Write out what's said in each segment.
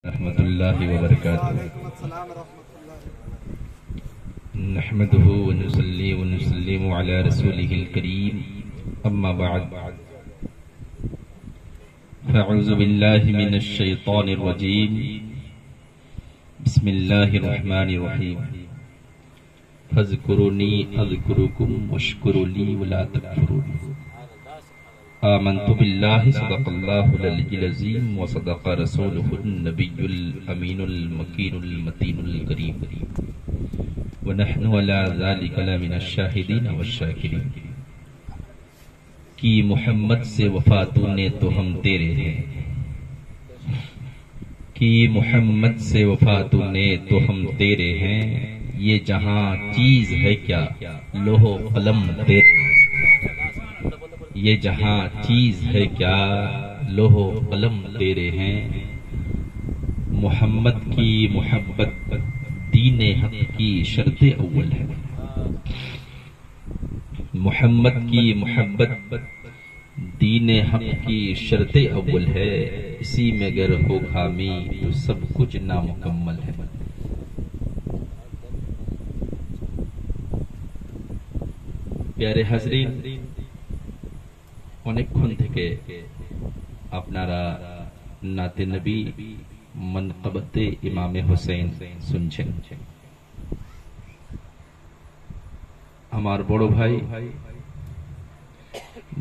رحمۃ اللہ وبرکاتہ نحمده ونصلي ونسلم على رسوله الكريم اما بعد فاعوذ بالله من الشيطان الرجيم بسم الله الرحمن الرحيم فاذكروني اذكركم واشكروا لي ولا تكفرون آمنت بالله صدق الله العلي العظيم وصدق رسوله النبي الأمين المكين المتين الكريم ونحن على ذلك لمن الشاهدين والشاكرين کہ محمد سے وفاتوں نے تو ہم تیرے ہیں، کہ محمد سے وفاتوں نے تو ہم تیرے ہیں، یہ جہاں چیز ہے کیا لوح و قلم تیرے، یہ جہاں چیز ہے کیا لوح و قلم تیرے ہیں، محمد کی محبت دین حق کی شرط اول ہے، محمد کی محبت دین حق کی شرط اول ہے، اسی میں اگر ہو خامی تو سب کچھ نامکمل ہے۔ پیارے حاضرین، অনেকক্ষণ থেকে আপনারা নাতে নবী মনকবতে ইমামে হোসেন শুনছেন। আমার বড় ভাই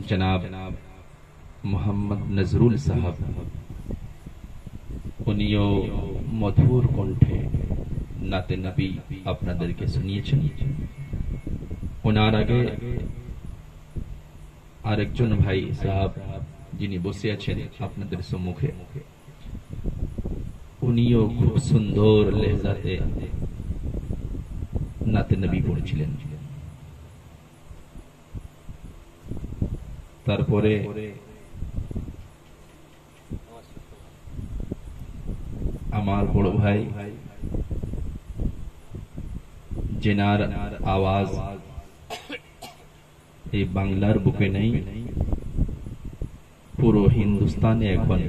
জনাব মোহাম্মদ নজরুল সাহেব উনিও মধুর কণ্ঠে নাতে নবী আপনাদেরকে শুনিয়েছেন। ওনার আগে আরেকজন ভাই সাহেব যিনি বসে আছেন আপনাদের সম্মুখে, উনিও খুব সুন্দর লেহজাতে নাতে নবী পড়ছিলেন। তারপরে আমার বড় ভাই জেনার আওয়াজ এই বাংলার বুকে নেই, পুরো হিন্দুস্তানে এখন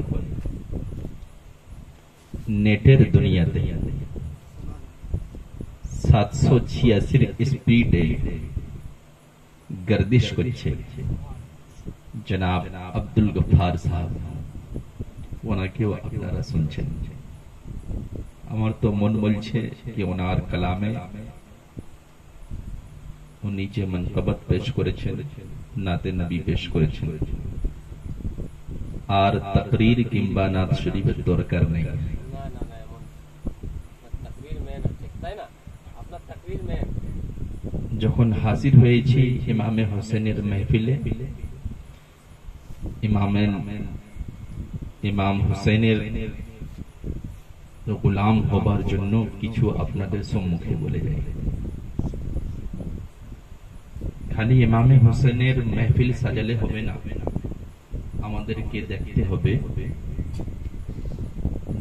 নেটের দুনিয়াতে 786 স্পিডে গর্দিশ করছে জনাব আব্দুল গফফার সাহেব, ওনাকেও আপনারা শুনছেন। আমার তো মন বলছে কি ওনার কালামে উনি যে মনকবত পেশ করেছেন, নাতে নবী পেশ করেছেন, আর তাকরীর কিংবা নাত শরীফের দরকার নেই। যখন হাজির হয়েছি ইমামে হোসেনের মেহফিলে, ইমাম হোসেনের গোলাম হবার জন্য কিছু আপনাদের সম্মুখে বলে যাই। খালি ইমামে হোসেনের মেহফিল সাজালে হবে না, আমাদেরকে দেখতে হবে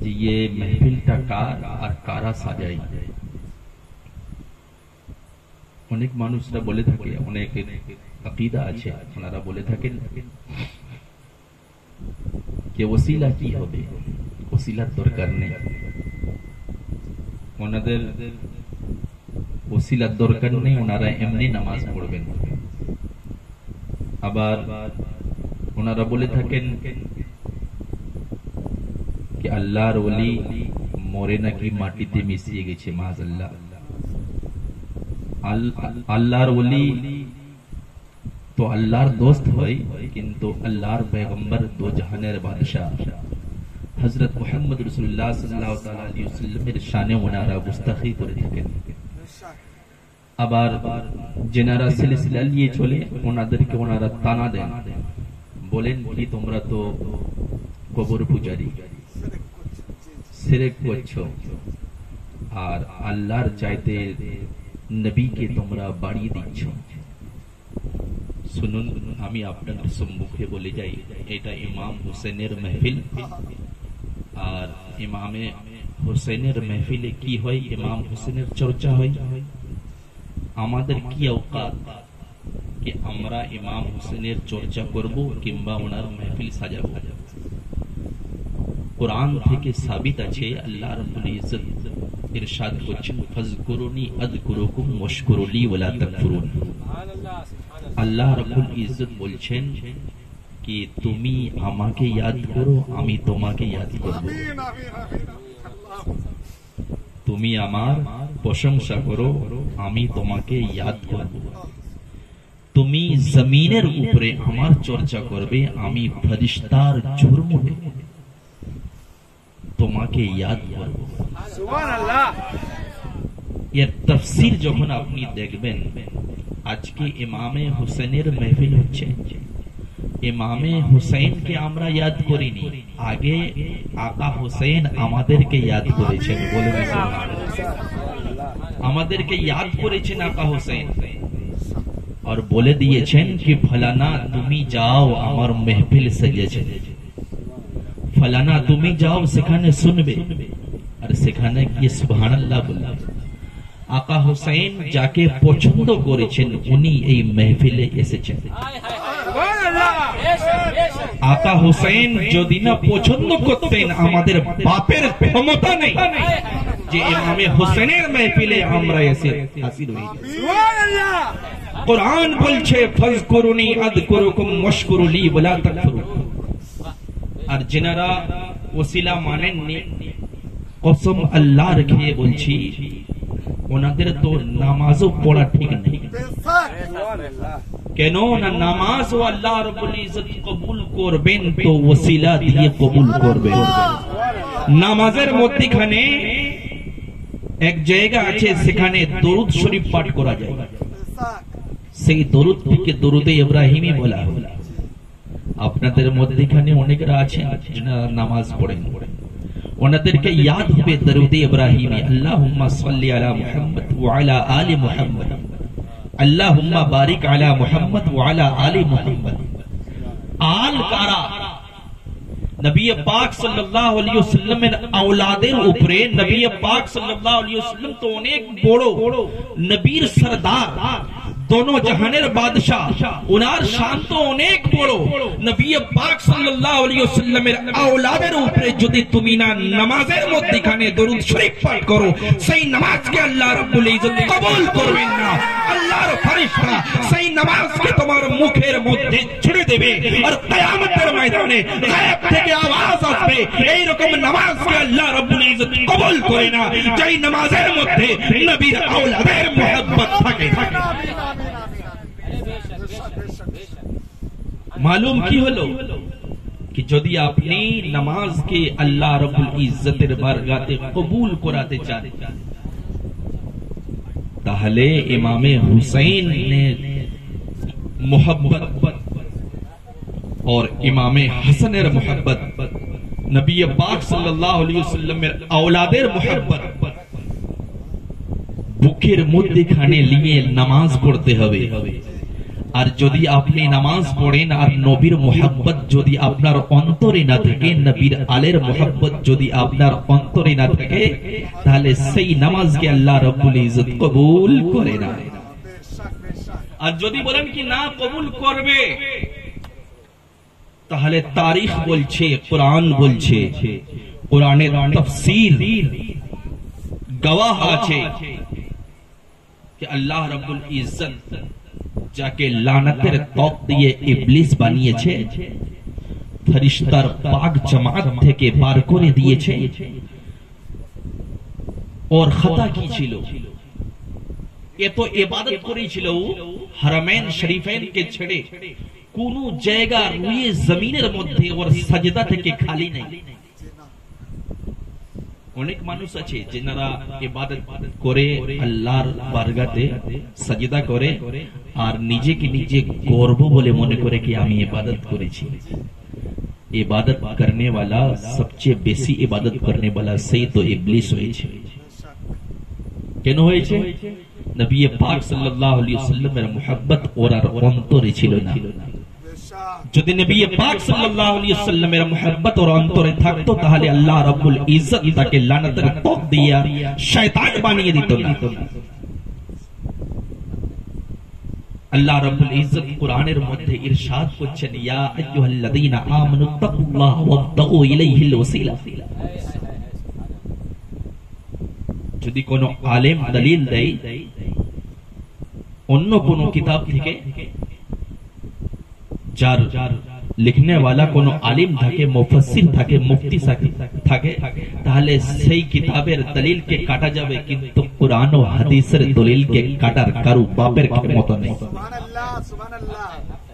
যে ये মেহফিলটা কার আর কারা সাজাই। অনেক মানুষরা বলে থাকে, অনেকের আকীদা আছে, ওনারা বলে থাকেন যে ওসিলা কি হবে, ওসিলার দরকার নেই, ওনাদের ওসিলার দরকার নেই, ওনারা এমনি নামাজ পড়বেন। আবার ওনারা বলে থাকেন कि আল্লাহর ওলি মরে নাকি মাটিতে মিশিয়ে গেছে, মাআযাল্লাহ। আল্লাহর ওলি তো আল্লাহর দোস্ত হয়, কিন্তু আল্লাহর পয়গম্বর দো জাহানের বাদশাহ হযরত মুহাম্মদ রাসূলুল্লাহ সাল্লাল্লাহু তাআলা আলাইহি ওয়াসাল্লামের শানে ওনারা গুস্তাখি করে থাকেন। আবার যেনারা সিলসিলা নিয়ে চলে ওনাদেরকে ওনারা তানা দেন, বলেন কি তোমরা তো কবর পূজারী, শিরক করছো, আর আল্লাহর চাইতে নবীকে তোমরা বাড়িয়ে দিচ্ছ। শুনুন, আমি আপনাদের সম্মুখে বলে যাই, এটা ইমাম হোসেনের মেহফিল, আর ইমামে হোসেনের মেহফিলে কি হয়, ইমাম হোসেনের চর্চা হয়। আমাদের কি औकात कि আমরা ইমাম হোসেনের চর্চা করব কিংবা ওনার মেহফিল সাজাবো। কোরআন থেকে সাবিত আছে আল্লাহ রাব্বুল ইজ্জত ইরশাদ করছেন ফাজকুরুনি আযকুরুকুম ওয়াশকুরুলি ওয়ালা তাকফুরুন। আল্লাহ রাব্বুল ইজ্জত বলছেন কি তুমি আমাকে ইয়াদ করো আমি তোমাকে ইয়াদ করব, তুমি আমার প্রশংসা করো আমি তোমাকে ইয়াদ করব, তুমি জমিনের উপরে আমার চর্চা করবে আমি ফেরেশতার ঝুরমুটে তোমাকে ইয়াদ করব। সুবহানাল্লাহ। এর তাফসীর যখন আপনি দেখবেন, আজকে ইমামে হুসেনের মাহফিল হচ্ছে, ইমামে হুসেনকে আমরা ইয়াদ করিনি, আগে আকা হুসেন আমাদেরকে ইয়াদ করেছেন। বলুন আমাদেরকে ইয়াদ করেছেন আকা হুসেন, আর বলে দিয়েছেন কি ফলানা তুমি যাও আমার মাহফিল সাজিয়েছে, ফলানা তুমি যাও সেখানে শুনবে, আর সেখানে গিয়ে সুবহানাল্লাহ বলবে। আকা হুসেন যাকে পছন্দ করেছেন উনি এই মাহফিলে এসেছেন। আকা হুসেন যদি না পছন্দ করতেন, আমাদের বাপের ক্ষমতা নেই যে ইমামে হুসেনের মাহফিলে আমরা এসে হাজির হই। কোরআন বলছে ফাজকুরুনি আযকুরুকুম ওয়াশকুরুলি ওয়ালা তাকফুরুন। আর যারা ওসিলা মানেননি, কসম আল্লাহর খেয়ে বলছি ওনাদের তো নামাজও পড়া ঠিক নেই। কেন না নামাজ ও আল্লাহ রাব্বুল ইজ্জত কবুল করবেন তো ওসিলা দিয়ে কবুল করবেন। নামাজের মধ্যখানে এক জায়গা আছে সেখানে দরুদ শরীফ পাঠ করা যায়, সেই দরুদ থেকে দরুদে ইব্রাহিমী বলা হয়। আপনাদের মধ্যখানে অনেকেরা আছেন যারা নামাজ পড়েন, ওনাদেরকে ইয়াদ হবে দরুদে ইব্রাহিমী, আল্লাহুম্মা সাল্লি আলা মুহাম্মদ ওয়া আলা আলি মুহাম্মদ, আল্লাহুম্মা বারিক আলা মুহাম্মদ ওয়া আলা আলি মুহাম্মদ। আল কারা নবী পাক সাল্লাল্লাহু আলাইহি ওয়াসাল্লামের আওলাদের উপরে, নবী পাক সাল্লাল্লাহু আলাইহি ওয়াসাল্লাম তো অনেক বড় নবীর সরদার, दोनों जहानेर बादशाह, उनार शान तो अनेक बड़ो। नबी पाक सल्लल्लाहु अलैहि वसल्लमेर औलादेर उपरे যদি তুমি না নামাজের মধ্যখানে দরুদ শরীফ পাঠ করো, সেই নামাজকে আল্লাহ রাব্বুল ইজ্জত কবুল করবেন না। আল্লাহর ফেরেশতা সেই নামাজকে তোমার মুখের মধ্যে ছুঁড়ে দেবে, আর কিয়ামতের ময়দানে গায়েব থেকে আওয়াজ আসবে এই রকম নামাজকে আল্লাহ রাব্বুল ইজ্জত কবুল করে না যেই নামাজের মধ্যে নবীর আওলাদের মুহাব্বত থাকে। मालूम की हलो कि যদি আপনি নামাজকে আল্লাহ রাব্বুল ইজ্জতের বারগাতে কবুল করাতে চান, তাহলে ইমামে হুসাইনের मोहब्बत और इमामे हसनेर मोहब्बत, नबी पाक सल्लल्लाहु अलैहि वसल्लमेर औलादेर मोहब्बत বুকের মধ্যখানে নিয়ে নামাজ পড়তে হবে। আর যদি আপনি নামাজ পড়েন আর নবীর মোহাব্বত যদি আপনার অন্তরে না থাকে, নবীর আলের মোহাব্বত যদি আপনার অন্তরে না থাকে, তাহলে সেই নামাজকে আল্লাহ রাব্বুল ইজ্জত কবুল করে না। আর যদি বলেন কি না কবুল করবে, তাহলে তারিখ বলছে, কোরআন বলছে, কোরআনের তাফসীর গওয়াহ আছে कि अल्लाह रब्बुल इज्जत যাকে লানাতের তক দিয়ে ইবলিস বানিয়েছে, ফেরেশতার পাক জামাত থেকে বার করে দিয়েছে। और खता की ছিল, এ তো ইবাদত করেছিল হারামাইন শরীফাইন কে ছেড়ে কোন জায়গা রুয়ে জমিনের মধ্যে, और সাজদা থেকে খালি নাই। অনেক মানুষ আছে যারা ইবাদত করে আল্লাহর বারগাতে সাজদা করে আর নিজেকে নিজে গর্ব বলে মনে করে কি আমি ইবাদত করেছি। ইবাদত করনে वाला সবচেয়ে বেশি ইবাদত করনে वाला সেই তো ইবলিস হয়েছে। কেন হয়েছে? নবী পাক সাল্লাল্লাহু আলাইহি ওয়াসাল্লামের মুহাব্বত ওর অন্তরে ছিল না। যদি নবী পাক সাল্লাল্লাহু আলাইহি ওয়াসাল্লামের মুহাব্বত ওর অন্তরে থাকতো, তাহলে আল্লাহ রাব্বুল ইজ্জত তাকে লানতের তক দিয়া শয়তান বানিয়ে দিত না। আল্লাহ রাব্বুল ইজ্জত কোরআনের মধ্যে ইরশাদ করছেন, ইয়া আইয়ুহাল্লাযীনা আমানুত্তাকুল্লাহ ওয়াবতাগু ইলাইহিল ওয়াসিলা। যদি কোনো আলেম দলিল দেয় অন্য কোনো কিতাব থেকে, যার লিখনে वाला কোনো আলিম থাকে, মুফাসসির থাকে, মুফতি থাকে, তাহলে সেই কিতাবের দলিলকে কাটা যাবে, কিন্তু কুরআন ও হাদিসের দলিলকে কাটার কারো বাপের ক্ষমতা নেই। সুবহানাল্লাহ, সুবহানাল্লাহ।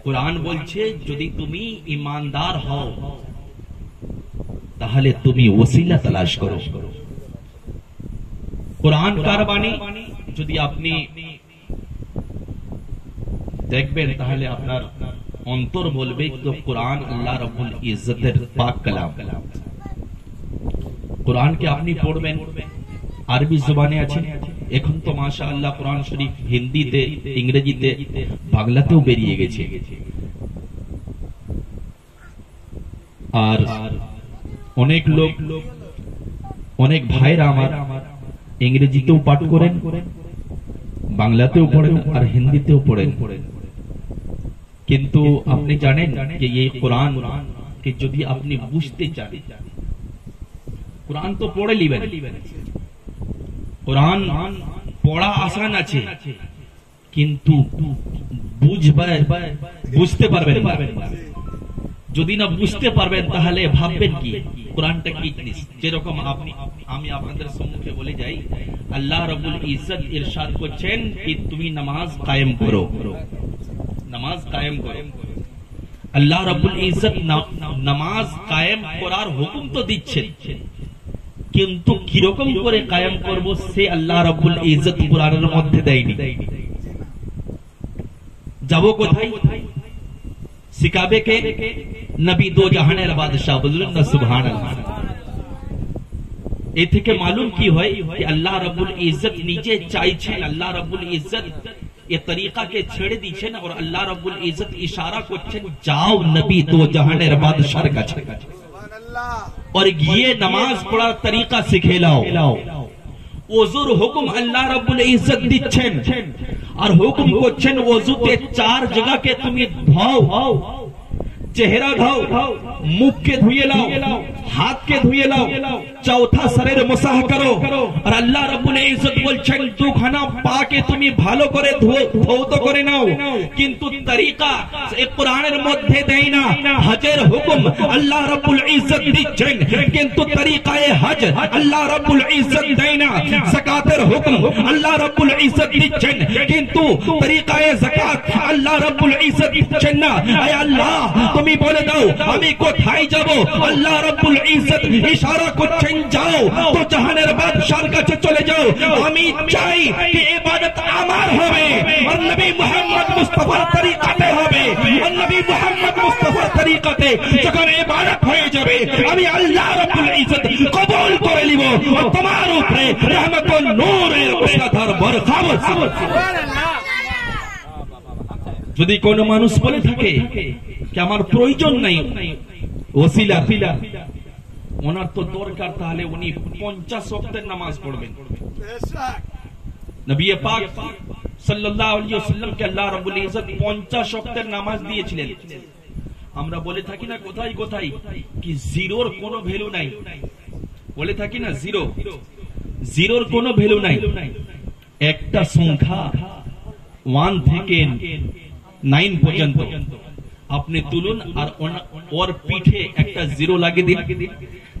কুরআন বলছে যদি তুমি ঈমানদার হও তাহলে তুমি ওসিলা তালাশ করো। কুরআন কার বাণী যদি আপনি দেখবেন তাহলে আপনার অন্তর বলবে তো কুরআন আল্লাহ রাব্বুল ইজ্জতের পাক কালাম। কুরআনকে আপনি পড়বেন, আরবি জবানে আছে, এখন তো মাশাআল্লাহ কুরআন শরীফ হিন্দিতে, ইংরেজিতে, বাংলাতেও বেরিয়ে গেছে। আর অনেক লোক, অনেক ভাইরা আমার ইংরেজিতেও পাঠ করেন, বাংলাতেও পড়েন আর হিন্দিতেও পড়েন। কিন্তু আপনি জানেন যে এই কোরআন কে যদি আপনি বুঝতে চান, কোরআন তো পড়ে লিবেন, কোরআন পড়া আসান আছে, কিন্তু বুঝতে পারবেন না। যদি না বুঝতে পারবেন তাহলে ভাববেন কি কোরআনটা কি জিনিস। যেরকম আমি আপনাদের সম্মুখে বলে যাই, আল্লাহ রাব্বুল ইজ্জত ইরশাদ করছেন कि তুমি নামাজ কায়েম করো, নামাজ কায়েম করো। আল্লাহ রাব্বুল ইজ্জত নামাজ কায়েম করার হুকুম তো দিচ্ছেন, কিন্তু কিরকম করে কায়েম করব সে আল্লাহ রাব্বুল ইজ্জত কোরআনের মধ্যে দেয়নি। যাবো কোথায়? শিখাবে কে? নবী দো জাহানের বাদশাহ, বলুন না সুবহানাল্লাহ। এ থেকে মালুম কি হয় कि আল্লাহ রাব্বুল ইজ্জত নিজে চাইছেন, আল্লাহ রাব্বুল ইজ্জত ये तरीका के छेड़े दीछेन और अल्लाह रब्बुल इज्जत इशारा করছেন যাও নবী দো জাহানের বাদশার কাছে और ये नमाज পড়ার তরিকা শিখে নাও। ওযুর হুকুম আল্লাহ রাব্বুল ইজ্জত দিচ্ছেন আর হুকুম করছেন ওযুতে চার জায়গাকে তুমি ধোও, চেহারা ধোও, মুখ के धुए लाओ, हाथ के धुए लाओ, चौथा शरीर मुसाह करो। और अल्लाह रब्बुल इज्जत বলছেন দুখানা পাকে তুমি ভালো করে ধৌত করে নাও, কিন্তু তরিকা এই কোরআনের মধ্যে দেয় না। হজের হুকুম আল্লাহ রাব্বুল ইজ্জত দিচ্ছেন, কিন্তু তরিকায়ে হজ আল্লাহ রাব্বুল ইজ্জত দেয় না। যাকাতের হুকুম আল্লাহ রাব্বুল ইজ্জত দিচ্ছেন, কিন্তু তরিকায়ে যাকাত আল্লাহ রাব্বুল ইজ্জত দিচ্ছেন না। আয় আল্লাহ তুমি বলে দাও আমি কোথায় যাব? আল্লাহ রাব্বুল ইজ্জত ইশারা করছেন যাও তো জাহানের বাদশার কাছে চলে যাও। আমি চাই যে ইবাদত আমার হবে আর নবী মুহাম্মদ মুস্তাফার তরিকাতে হবে। আর নবী মুহাম্মদ মুস্তাফার তরিকাতে যখন ইবাদত হয়ে যাবে আমি আল্লাহ রাব্বুল ইজ্জত কবুল করে নিব আর তোমার উপরে রহমতুল নূরের মুসলাধার বরখাবত। সুবহানাল্লাহ। যদি কোনো মানুষ বলে থাকে कि আমার প্রয়োজন নাই ওসিলা, ওনার তো দরকার, তাহলে উনি 50 ওয়াক্তের নামাজ পড়বেন। নবী পাক সাল্লাল্লাহু আলাইহি ওয়াসাল্লাম কে আল্লাহ রাব্বুল ইজ্জত 50 ওয়াক্তের নামাজ দিয়েছিলেন। আমরা বলে থাকি না কোথায় কোথায় কি জিরোর কোনো ভ্যালু নাই, বলে থাকি না জিরোর কোনো ভ্যালু নাই। একটা সংখ্যা 1 থেকে 9 পর্যন্ত আপনি তুলুন আর ওর পিঠে একটা জিরো লাগিয়ে দিন,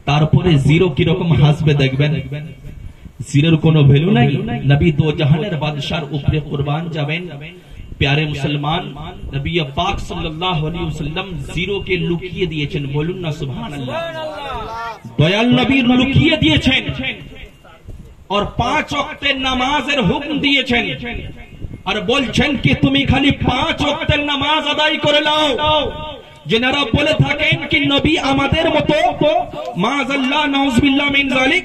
তারপরে জিরো কিরকম হাসবে দেখবেন। জিরোর কোনো ভ্যালু নাই। নবী দো জাহানের বাদশার উপরে কুরবান যাবেন। প্যারে মুসলমান, নবী পাক সাল্লাল্লাহু আলাইহি ওয়াসাল্লাম জিরো কে লুকিয়ে দিয়েছেন, বলুন না সুবহানাল্লাহ। দয়াল নবী লুকিয়ে দিয়েছেন और 5 ওয়াক্তের নামাজের হুকুম দিয়েছেন আর বলছেন কি তুমি খালি 5 ওয়াক্তের নামাজ আদায় করে নাও। যেনারা বলে থাকেন কি নবী আমাদের মতো, মাআযাল্লাহ নাউযুবিল্লাহ মিন যালিক,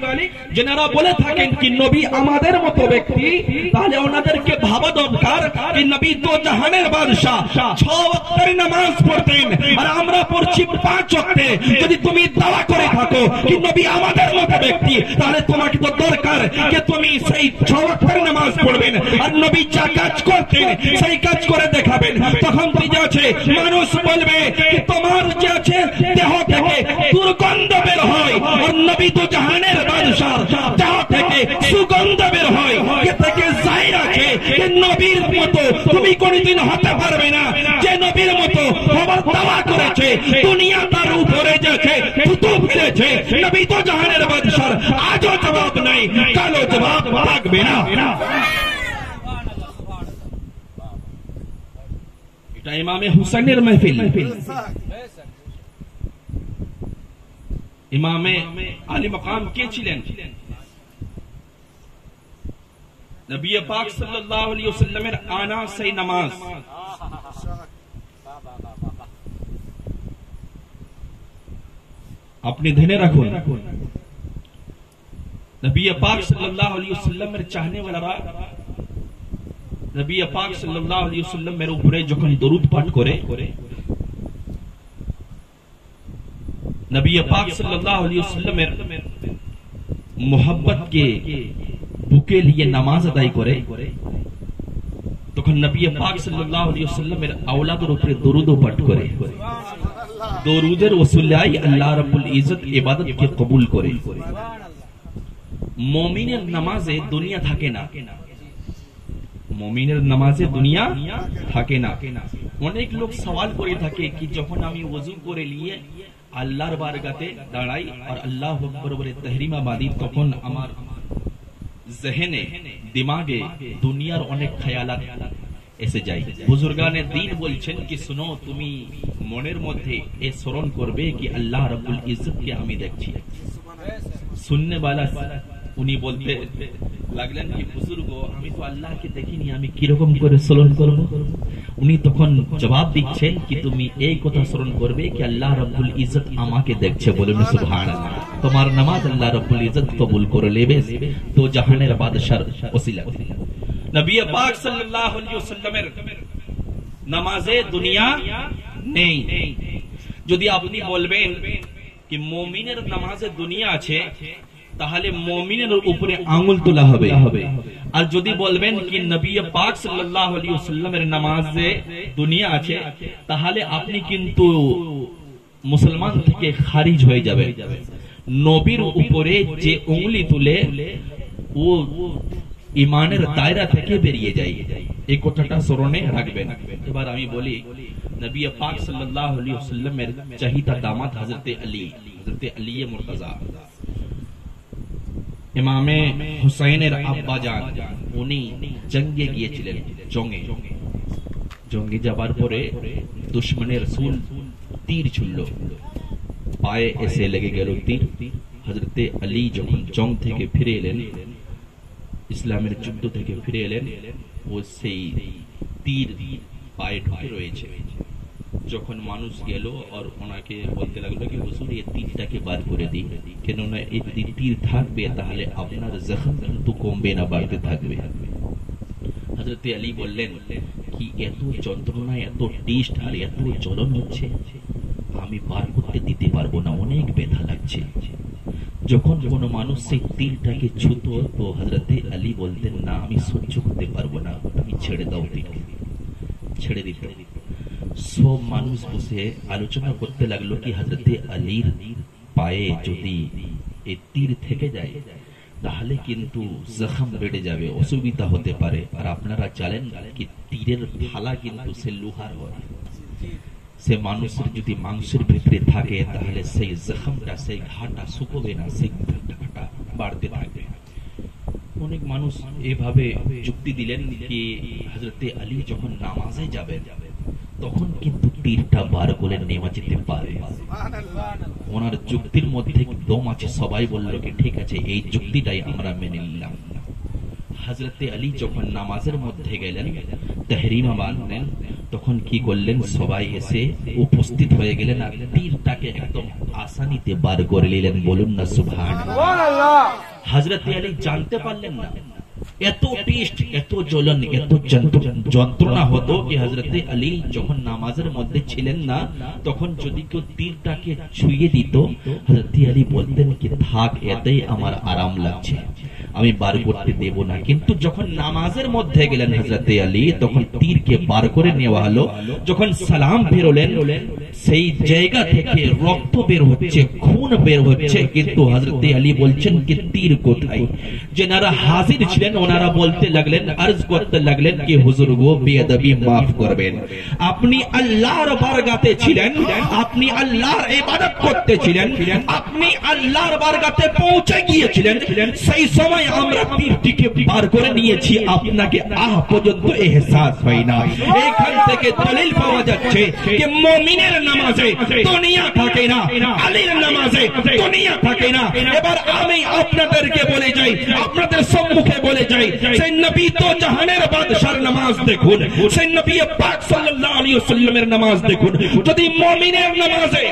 যেনারা বলে থাকেন কি নবী আমাদের মতো ব্যক্তি, তাহলে ওনাদেরকে ভাবা দরকার কি নবী তো জাহানের বাদশা, 6 ওয়াক্তের নামাজ পড়তেন আর আমরা পড়ছি 5 ওয়াক্তে। যদি তুমি দাওয়া করে থাকো কি নবী আমাদের মতো ব্যক্তি, তাহলে তোমাকে তো দরকার যে তুমি সেই 6 ওয়াক্তের নামাজ পড়বেন আর নবী যা কাজ করতেন সেই কাজ করে দেখাবেন। তখন কি আছে মানুষ বলবে কি তোমার যে আছে দেহ থেকে দুর্গন্ধ বের হয় আর নবী তো জাহানের বাদশা, দেহ থেকে সুগন্ধ বের হয়, এ থেকে জাহির আছে যে নবীর মতো তুমি কোনদিন হতে পারবে না। যে নবীর মতো হবার দাওয়া করেছে দুনিয়া তার উপরে যাচ্ছে থুতু ফেলেছে, নবী তো জাহানের বাদশার আজও জবাব নাই, কালো জবাব থাকবে না। এটা ইমামে হুসাইনের মাহফিল। ইমামে আলী মাকাম কে ছিলেন? নবী পাক সাল্লাল্লাহু আলাইহি ওয়াসাল্লামের আনা সেই নামাজ। আপনি ধ্যানে রাখুন, নবী পাক সাল্লাল্লাহু আলাইহি ওয়াসাল্লামের চাহনে ওয়ালারা নবী পাক সাল্লাল্লাহু আলাইহি ওয়াসাল্লামের উপরে যখন দরুদ পাঠ করে, নবী পাক সাল্লাল্লাহু আলাইহি ওয়াসাল্লামের মোহাব্বত কে বুকে নিয়ে নামাজ আদায় করে, তখন নবী পাক সাল্লাল্লাহু আলাইহি ওয়াসাল্লামের আওলাদের উপরে দরুদ পাঠ করে। দরুদের ওসিলায় আল্লাহ রাব্বুল ইজ্জত ইবাদতকে কবুল করে। মুমিনের নামাজে দুনিয়া থাকে না, মুমিনের নামাজে দুনিয়া থাকে না। অনেক লোক সওয়াল করে থাকে কি যখন আমি ওযু করে নিয়ে আল্লাহর বারগাতে দাঁড়াই আর আল্লাহু আকবার বলে তাহরিমা বাঁধি, তখন আমার জেহেনে দিমাগে দুনিয়ার অনেক খেয়ালাত এসে যায়। বুজুর্গানে দ্বীন বলছেন কি শুনো, তুমি মনের মধ্যে এ স্মরণ করবে কি আল্লাহ রাব্বুল ইজ্জতকে আমি দেখছি। শুননে वाला উনি বলতে লাগলেন কি বুজুর্গ আমি তো আল্লাহকে দেখিনি, আমি কি রকম করে স্মরণ করব? উনি তখন জবাব দিচ্ছেন কি তুমি এই কথা স্মরণ করবে কি আল্লাহ রাব্বুল ইজ্জত আমাকে দেখছে। বলুন সুবহানাল্লাহ। তোমার নামাজ আল্লাহ রাব্বুল ইজ্জত কবুল করে নেবে তো জাহানের বাদশার ওসিলা। নবী পাক সাল্লাল্লাহু আলাইহি ওয়াসাল্লামের নামাজে দুনিয়া নেই। যদি আপনি বলবেন কি মুমিনের নামাজে দুনিয়া আছে, তাহলে মুমিনের উপরে আঙ্গুল তোলা হবে। আর যদি বলবেন কি নবী পাক সাল্লাল্লাহু আলাইহি ওয়াসাল্লামের নামাজে দুনিয়া আছে, তাহলে আপনি কিন্তু মুসলমান থেকে খারিজ হয়ে যাবে। নবীর উপরে যে উঙ্গলি তুলে ও ইমানের দায়রা থেকে বেরিয়ে যায়, এই কথাটা স্মরণে রাখবেন। এবার আমি বলি নবী পাক সাল্লাল্লাহু আলাইহি ওয়াসাল্লামের চাহিদা দামাত হযরতে আলী মুর্তজা, ইমামে হুসাইনের আব্বা জান, উনি জঙ্গে গিয়েছিলেন। জঙ্গে যাবার পরে দুশমনের রাসূল তীর ছুড়ল, পায়ে এসে লেগে গেল তীর। হযরতে আলী যখন জং থেকে ফিরে এলেন, ইসলামের যুদ্ধ থেকে ফিরে এলেন, ও সেই তীর পায়ে ঢুকে রয়েছে। যখন মানুষ গেল আর ওনাকে বলতে লাগলো কি হুজুর এই তীরটাকে বাদ করে দিই, কেননা এই তীর থাকবে তাহলে আপনার জখম কিন্তু কমবে না, বাড়তে থাকবে। হযরতে আলী বললেন কি এত যন্ত্রণা, এত টেস্ট আর এত জ্বলন হচ্ছে, আমি পার করতে দিতে পারবো না, অনেক ব্যথা লাগছে। যখন কোনো মানুষ সেই তীরটাকে ছুতো তো হযরতে আলী বলতেন না আমি সহ্য করতে পারবো না, তুমি ছেড়ে দাও, তীরকে ছেড়ে দিতে। সব মানুষ বসে আলোচনা করতে লাগলো কি হযরতে আলীর পায়ে যদি এই তীর থেকে যায় তাহলে কিন্তু জখম বেড়ে যাবে, অসুবিধা হতে পারে। আর আপনারা জানেন কি তীরের ফালা কিন্তু সে লোহার হয়, সে মানুষের যদি মাংসের ভিতরে থাকে তাহলে সেই জখমটা, সেই ঘাটা শুকোবে না, সেই ঘাটা বাড়তে থাকবে। অনেক মানুষ এভাবে যুক্তি দিলেন কি হযরতে আলী যখন নামাজে যাবেন তখন কিন্তু তীরটা বার করে নেওয়া যেতে পারে। ওনার যুক্তির মধ্যে দম আছে, সবাই বলল কি ঠিক আছে এই যুক্তিটাই আমরা মেনে নিলাম। হযরতে আলী যখন নামাজের মধ্যে গেলেন, তাহরিমা বাঁধলেন, তখন কি করলেন, সবাই এসে উপস্থিত হয়ে গেলেন আর তীরটাকে একদম আসানিতে বার করে নিলেন। বলুন না সুবহানাল্লাহ। হযরত আলী জানতে পারলেন না, এত টেস্ট, এত জ্বলন, এত যন্ত্রণা হতো কি হযরত আলী যখন নামাজের মধ্যে ছিলেন না, তখন যদি কেউ তীরটাকে ছুঁয়ে দিত, হযরত আলী বলতেন কি থাক, এতেই আমার আরাম লাগছে, আমি বার করতে দেব না। কিন্তু যখন নামাজের মধ্যে গেলেন হযরত আলী, তখন তীরকে বার করে নেওয়া হলো। যখন সালাম ফেরলেন, সেই জায়গা থেকে রক্ত বের হচ্ছে, খুন বের হচ্ছে, কিন্তু হযরত আলী বলছেন কি তীর কোথায়? যারা হাজির ছিলেন ওনারা বলতে লাগলেন, আরজ করতে লাগলেন কি হুজুর গো, বেয়াদবি মাফ করবেন, আপনি আল্লাহর বারগাতে ছিলেন, আপনি আল্লাহর ইবাদত করতেছিলেন, আপনি আল্লাহর বারগাতে পৌঁছে গিয়েছিলেন, সেই সময় আমরা তীরটিকে বার করে নিয়েছি, আপনাকে আহ পর্যন্ত এহসাস হয় না। এখান থেকে দলিল পাওয়া যাচ্ছে যে মুমিনের নামাজে দুনিয়া থাকে না, আলীর নামাজে দুনিয়া থাকে না। এবার আমি আপনাদেরকে বলে যাই, আপনাদের সম্মুখে বলে যাই, সেই নবী তো জাহানের বাদশার নামাজ দেখুন, সেই নবী পাক সাল্লাল্লাহু আলাইহি ওয়াসাল্লামের নামাজ দেখুন। যদি মুমিনের নামাজে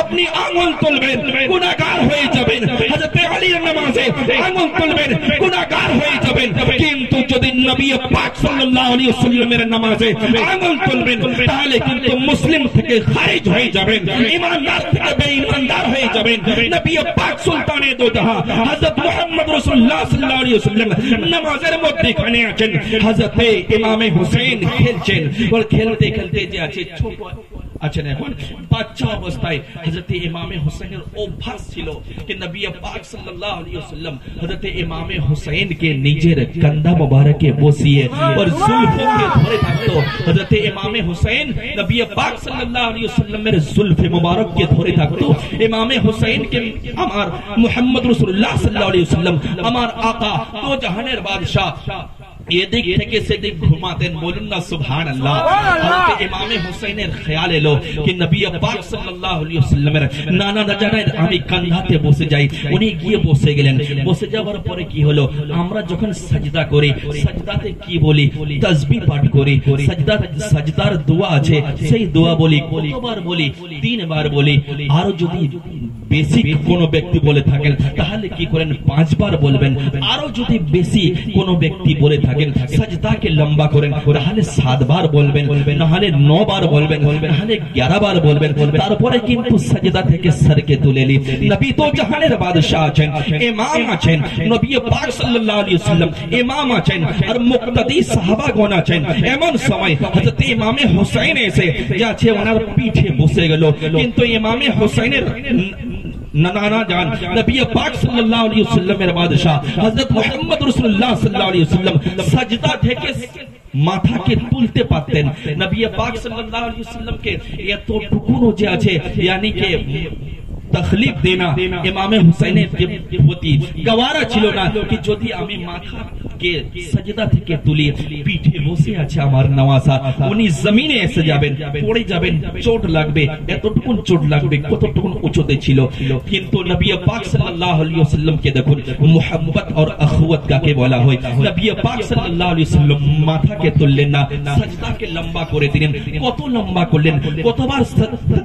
আপনি আঙ্গুল তুলবেন, গুনাহগার হয়ে যাবেন। হযরত আলীর নামাজে আঙ্গুল তুলবেন, গুনাহগার হয়ে যাবেন। কিন্তু যদি নবী পাক সাল্লাল্লাহু আলাইহি ওয়াসাল্লামের নামাজে আঙ্গুল তুলবেন, তাহলে কিন্তু মুসলিম থেকে খারিজ হয়ে যাবেন, ঈমানদার থেকে বেঈমানদার হয়ে যাবেন। নবী পাক সুলতানে দো জাহান হযরত মুহাম্মদ রাসূলুল্লাহ সাল্লাল্লাহু আলাইহি ওয়াসাল্লাম নামাজের মধ্যে এখানে আছেন, হযরত ইমামে হুসাইন খেলছেন, আর খেলতে খেলতে যে আছে ছোট আছেন, এখন বাচ্চা অবস্থায় হযরত ইমামে হুসাইনের অভ্যাস ছিল कि নবী পাক সাল্লাল্লাহু আলাইহি ওয়াসাল্লাম হযরত ইমামে হুসাইন কে নিজের কাঁধে মোবারকে বসিয়ে और जुल्फों के ধরে থাকতো। হযরত ইমামে হুসাইন নবী পাক সাল্লাল্লাহু আলাইহি ওয়াসাল্লামের जुल्फे मुबारक के ধরে থাকতো। ইমামে হুসাইন কে আমার মুহাম্মদ রাসূলুল্লাহ সাল্লাল্লাহু আলাইহি ওয়াসাল্লাম আমার আকা তো জাহানের বাদশা ये दिख থেকে সেদিক ঘুমাতেন। বলুন না সুবহানাল্লাহ। হযরত ইমামে হুসাইনের খেয়াল এলো कि নবী পাক সাল্লাল্লাহু আলাইহি ওয়াসাল্লামের নানা জানায় আমি কাঁধাতে বসে যাই। উনি গিয়ে বসে গেলেন। বসে যাওয়ার পরে কি হলো, আমরা যখন সাজদা করি, সাজদাতে কি বলি, তাসবিহ পাঠ করি, সাজদার দোয়া আছে, সেই দোয়া বলি। কতবার বলি? 3 বার বলি। আর যদি বেশি কোনো ব্যক্তি বলে থাকেন তাহলে কি করেন, 5 বার বলবেন। আরো যদি বেশি কোনো ব্যক্তি বলে থাকেন সাজদাকে লম্বা করেন, তাহলে 7 বার বলবেন, নাহলে 9 বার বলবেন, নাহলে 11 বার বলবেন। তারপরে কিন্তু সাজদা থেকে সরকে তুলে নিন। নবী তো জাহানের বাদশা আছেন, ইমাম আছেন, নবী পাক সাল্লাল্লাহু আলাইহি ওয়াসাল্লাম ইমাম আছেন, আর মুক্তাদি সাহাবাগণ আছেন। এমন সময় হযরত ইমামে হুসাইন এসে যাচ্ছে, ওনার পিঠে বসে গেল। কিন্তু ইমামে হুসাইনের নানা জান নবী পাক সাল্লাল্লাহু আলাইহি ওয়াসাল্লামের বাদশা হযরত মুহাম্মদ রাসূলুল্লাহ সাল্লাল্লাহু আলাইহি ওয়াসাল্লাম সাজদা থেকে মাথাকে তুলতে পারতেন। নবী পাক সাল্লাল্লাহু আলাইহি ওয়াসাল্লামকে এতটুকুনো যে আছে, यानी कि तकलीफ देना इमामे हुसैনের প্রতি গওয়ারা ছিল না कि যদি আমি মাথা কে সাজদা থেকে তুলি, পিঠে বসে আছে আমার নওয়াজা, উনি জমিনে এসে যাবেন, পড়ে যাবেন, চোট লাগবে। এতটুকুন চোট লাগবে, কতটুকুন উঁচুতে ছিল। কিন্তু নবী পাক সাল্লাল্লাহু আলাইহি ওয়াসাল্লাম কে দেখুন, মুহাব্বত আর আখওয়াত কাকে বলা হয়। নবী পাক সাল্লাল্লাহু আলাইহি ওয়াসাল্লাম মাথাকে তুললেন না, সাজদাকে লম্বা করে দিলেন। কত লম্বা করলেন, কতবার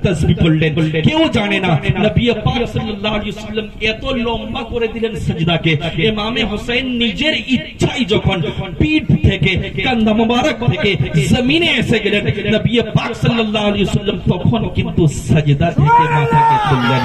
তাসবিহ পড়লেন কেউ জানে না। নবী পাক সাল্লাল্লাহু আলাইহি ওয়াসাল্লাম এত লম্বা করে দিলেন সাজদাকে, ইমামে হুসাইন নিজের ইচ্ছায় যখন পিঠ থেকে কাঁধ মোবারক থেকে জমিনে এসে গেলেন, নবী পাক সাল্লাল্লাহু আলাইহি ওয়াসাল্লাম তখন কিন্তু সাজদা থেকে মাথাকে তুললেন।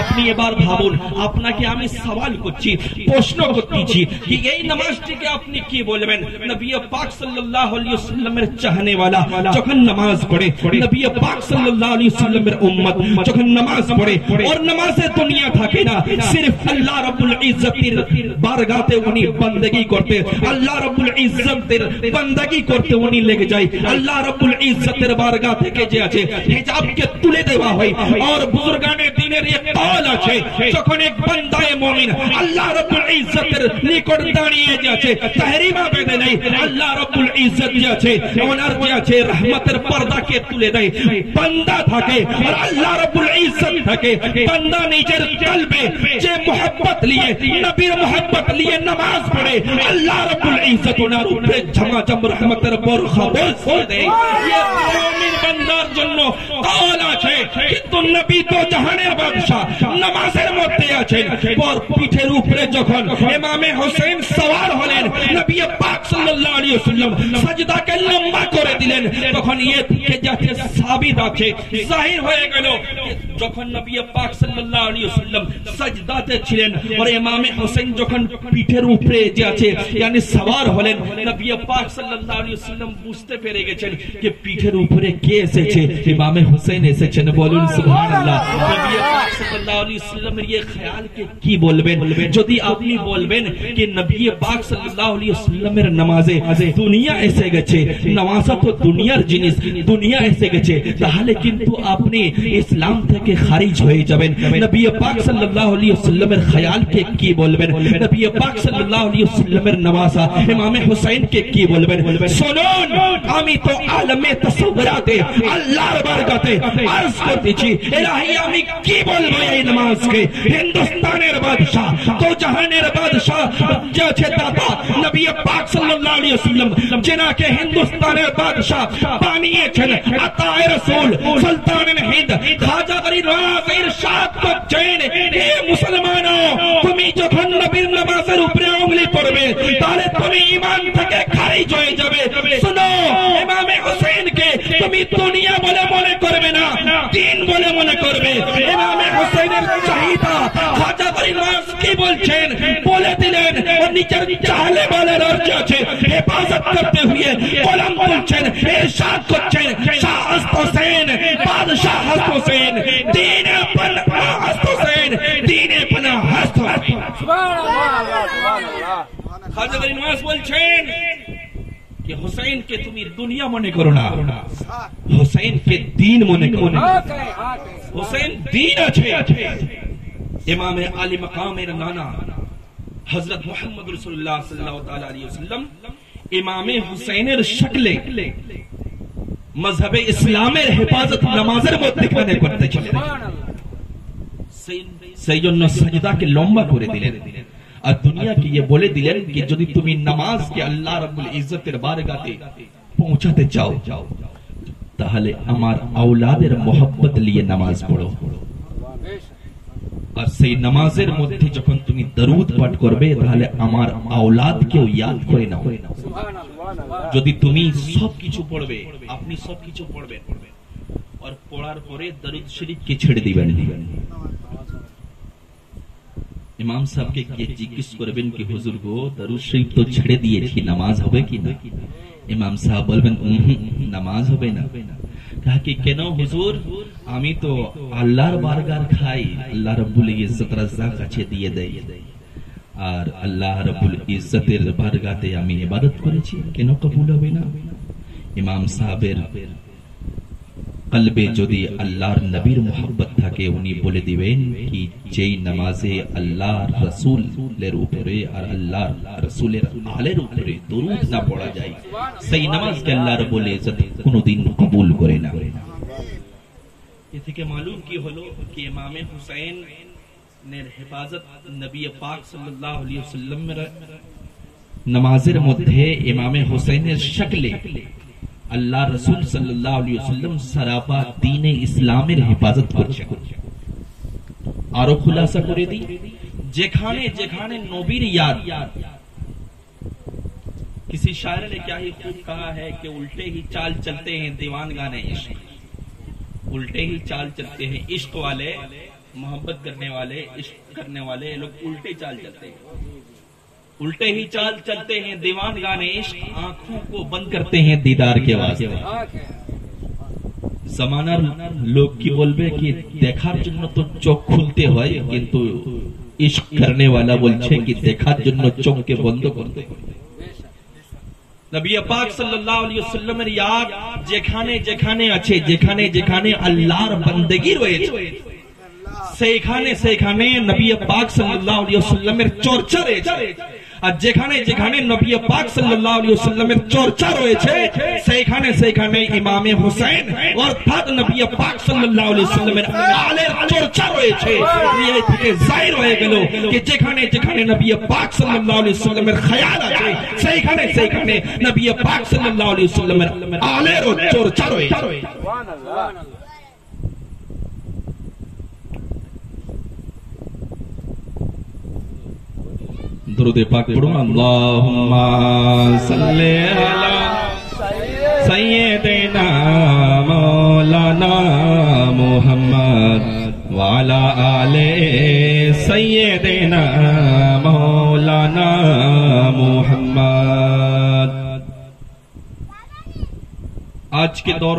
আপনি এবার ভাবুন, আপনাকে আমি সওয়াল করছি, প্রশ্ন করতেছি कि এই নামাজটিকে আপনি কি বলবেন? নবী পাক সাল্লাল্লাহু আলাইহি ওয়াসাল্লামের চাহনে वाला যখন নামাজ পড়ে, নবী পাক সাল্লাল্লাহু আলাইহি ওয়াসাল্লামের উম্মত যখন নামাজ পড়ে, और नमाज़े दुनिया থাকে না, सिर्फ अल्लाह रब्बुल इज्जतेर बारगाते उनी बंदगी करते, अल्लाह रब्बुल इज्जतेर बंदगी करते उनी लेके যায়। अल्लाह रब्बुल इज्जतेर बारगाह থেকে যে আছে হিজাবকে তুলে দেওয়া হয়। और বুজুর্গানে দ্বীনের এক কওল আছে, যখন এক বান্দায়ে মুমিন আল্লাহ রব্বুল ইজ্জতের নিকট দাঁড়িয়ে যে আছে, তাহরিমা বেঁধে নেয়, আল্লাহ রব্বুল ইজ্জত যে আছে ওনার যে আছে রহমতের পর্দাকে তুলে দেয়। বান্দা থাকে আর আল্লাহ রব্বুল ইজ্জত থাকে। बंदा निजर कल्बे जे मोहब्बत लिए, नबीर मोहब्बत लिए नमाज पढ़े, اللہ رب العزت انہار اوپرے جھما جم رحمت ربور خبر سو دے یہ مومن بندار جنو قولا چھے کہ تو نبی تو جہانے بادشاہ نمازر مدیا چھے اور پیٹھے اوپرے جکھن امام حسین سوار ہولین نبی پاک صلی اللہ علیہ وسلم سجدہ کے لمبا کرے دلین تکھن یہ کہ جاتے ثابت آچھے ظاہر ہوئے گلو جکھن نبی پاک صلی اللہ علیہ وسلم سجدہ تے چھلین اور امام حسین جکھن پیٹھے اوپرے جاچے یعنی سوار ہولین نبی پاک صلی اللہ علیہ وسلم بوستے پیرے گے چھن کہ پیٹھے اوپرے کیسے چھے امام حسین ایسے چھن بولن سبحان اللہ نبی پاک صلی اللہ علیہ وسلم یہ خیال کے کی بولبین جو دی اپنی بولبین کہ نبی پاک صلی اللہ علیہ وسلم نمازے دنیا ایسے گچے نوازہ تو دنیا جنس دنیا ایسے گچے لیکن تو اپنے اسلام تھے کہ خارج ہوئے جبین نبی پاک صلی اللہ علیہ وسلم خیال کے کی بولبین نبی پاک صلی اللہ علیہ وسلم نوازہ امام حسین کے کی بولبین سنون آمی تو عالم تصوراتے اللہ ربارگاتے عرض کرتی چھی الہی آمی کی بولبین نماز کے ہندوستان بادشاہ تو جہان بادشاہ جو چھے داتا نبی پاک صلی اللہ علیہ وسلم جنا کے ہندوستان بادشاہ بانیے چھن عطا رسول سلطان ہند خواجہ غریب نواز ارشاد کو چین اے مسلمانوں تمہیں جو کھن نبی نمازر اوپرے انگلی پڑھوے تالے تمہیں ایمان تھکے کھائی جوئے جبے سنو امام حسین کے تمہیں دنیا بولے مولے کربے نا دین بولے مولے کربے امام حسین چاہیتا خواجہ غریب نواز کی بول چین بولے دلین اور نیچر چاہلے والے ررجہ چھے حفاظت کرتے ہوئے قلم بول چین ارشاد کو چین شاہ ہست حسین بادشاہ ہست حسین دین پناہ ہست حسین دین پناہ ہست حسین خواجہ غریب نواز بول چین کہ حسین کے تمہیں دنیا منے کرونا حسین کے دین منے کرونا حسین دین اچھے امام علی مقام نانا حضرت محمد رسول اللہ صلی اللہ علیہ وسلم امام حسین شکلے مذہب اسلام حفاظت نمازر مدکھانے کرتے چلے سیدنا سجدہ کے لومبا کرے دلیں اور دنیا کی یہ بولے دلیں کہ جو تمہیں نماز کے اللہ رب العزت بارگاہ پہنچاتے چاہو تاہلے ہمار اولاد محبت لیے نماز پڑھو اور سی نمازر مدھے جکن تمہیں درود پٹ کربے تاہلے ہمار اولاد کے یاد کرے نہ ہوئے جو دی تمہیں سب کیچو پڑھوے اپنی سب کیچو پڑھوے اور پڑھار پڑھے درود شریف کی چھڑ دی بنی امام صاحب کے یہ جیکس کربن کی حضور کو درود شریف تو چھڑے دیئے تھی نماز ہوئے کی نا امام صاحب بولبن نماز ہوئے نا کہا کہ کہنو حضور آمی تو اللہ بارگار کھائی اللہ رب العزت رزاق اچھے دیئے دے اور اللہ رب العزت بارگاتے آمی عبادت کرے چھے کہنو قبول ہوئے نا امام صاحب قلب جو دی اللہ نبیر محبت تھا کہ انہی بولے دیوین کی جئی نمازے اللہ رسول لے روپرے اور اللہ رسول آلے روپرے درود نہ پڑا جائے صحیح نماز کے اللہ رب العزت کنو دین قبول کرے نہ یہ تھی کہ معلوم کی ہلو کہ امام حسین نے حفاظت نبی پاک صلی اللہ علیہ وسلم میں نمازر مدھے امام حسین شکلے اللہ رسول صلی اللہ علیہ وسلم سراپا دین اسلام حفاظت کرچے آرو خلاصہ کرے دی جکھانے نوبیر یاد کسی شاعر نے کیا ہی خوب کہا ہے کہ الٹے ہی چال چلتے ہیں دیوان گانے عشق الٹے ہی چال چلتے ہیں عشق والے محبت کرنے والے عشق کرنے والے لوگ الٹے چال چلتے ہیں الٹے ہی چال چلتے ہیں دیوان گانے عشق آنکھوں کو بند کرتے ہیں دیدار کے واسطے زمانہ لوگ کی بولبے کہ دیکھار جنو تو چوک کھلتے ہوئے کینتو عشق کرنے والا بولچے کہ دیکھار جنو چوک کے بندو کرتے نبی پاک صلی اللہ علیہ وسلم یاد جکھانے اچھے جکھانے اللہ بندگی روئے سیکھانے نبی پاک صلی اللہ علیہ وسلم چورچہ رہے আর যেখানে যেখানে নবী পাক সাল্লাল্লাহু আলাইহি ওয়াসাল্লামের চর্চা রয়েছে সেখানে সেখানে ইমামে হুসাইন অর্থাৎ নবী পাক সাল্লাল্লাহু আলাইহি ওয়াসাল্লামের আলের চর্চা রয়েছে। এই থেকে জাহির হয়ে গেল যে যেখানে যেখানে নবী পাক সাল্লাল্লাহু আলাইহি ওয়াসাল্লামের খেয়াল আছে সেখানে সেখানে নবী পাক সাল্লাল্লাহু আলাইহি ওয়াসাল্লামের আলের চর্চা রয়েছে। সুবহানাল্লাহ। درود پاک پڑھو اللہم صلی علی سیدنا مولانا محمد وعلی آل سیدنا مولانا محمد۔ آج کے دور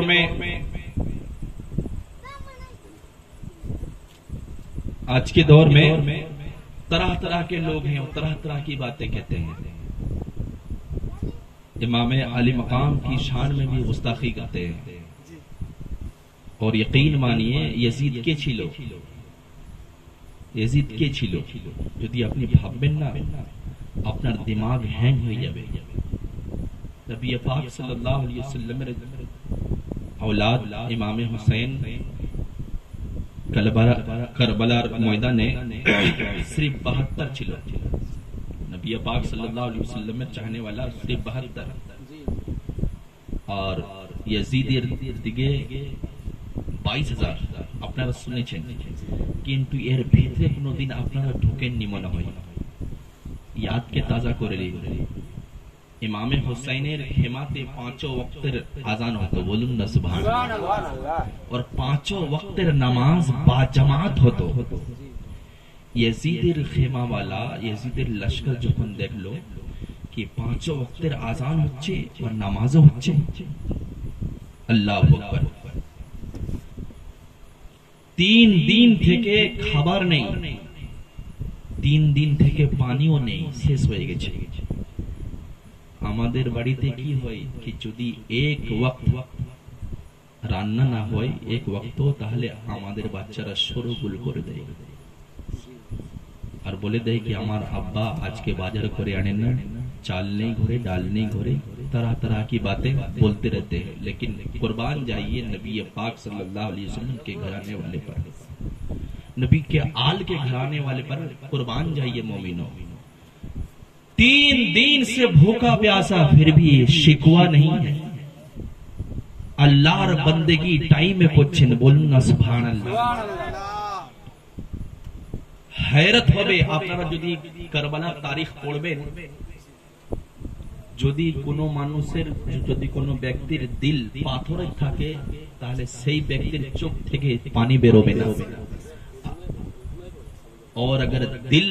میں طرح طرح کے لوگ ہیں اور طرح طرح کی باتیں کہتے ہیں، امام علی مقام کی شان میں بھی گستاخی کرتے ہیں، اور یقین مانیے یزید کے چھلو যদি আপনি ভাববেন না আপনার দিমাগ হ্যাং হয়ে যাবে। নবী পাক সাল্লাল্লাহু আলাইহি ওয়াসাল্লামের اولاد امام حسین کربلاর ময়দানে صرف 72 ছিল। নবী পাক সাল্লাল্লাহু আলাইহি ওয়াসাল্লামের চাহনে वाला صرف 72 আর ইয়াজিদের দিকে 22000 আপনারা শুনেছেন, কিন্তু এর ভিতরে কোনদিন আপনারা ঢোকেননি মনে হয়। ইয়াদকে তাজা করে নিন। ইমামে হুসাইনের খেমাতে 5 ওয়াক্তের আযান হতো, বলুন না সুবহানাল্লাহ, और 5 ওয়াক্তের নামাজ বা জামাত হতো। ইয়াজিদের খেমা वाला ইয়াজিদের লস্কর যখন দেখলো कि 5 ওয়াক্তের আযান হচ্ছে আর নামাজও হচ্ছে, আল্লাহু আকবার। 3 দিন থেকে খাবার নেই, 3 দিন থেকে পানিও নেই, শেষ হয়ে গেছে। আমাদের বাড়িতে কি হয় কি যদি এক ওয়াক্ত রান্না না হয় এক ওয়াক্ত, তাহলে আমাদের বাচ্চারা শোরগোল করে দেয় আর বলে দেয় कि আমার আব্বা আজকে বাজার করে আনেন না, চাল নেই ঘরে, ডাল নেই ঘরে, तरह तरह की बातें बोलते रहते हैं। लेकिन कुर्बान जाइए नबी पाक सल्लल्लाहु अलैहि वसल्लम के घराने वाले पर, नबी के आल के घराने वाले पर कुर्बान जाइए मोमिनो। 3 दिन से भूखा प्यासा फिर भी शिकवा नहीं है, আল্লাহর বندگی টাইমে করছেন, বলুন না সুবহানাল্লাহ। हैरत হবে আপনারা যদি কারবালার তারিখ পড়বেন, যদি কোনো মানুষের যদি কোনো ব্যক্তির দিল পাথরে থাকে তাহলে সেই ব্যক্তির চোখ থেকে পানি বেরোবে না, और अगर दिल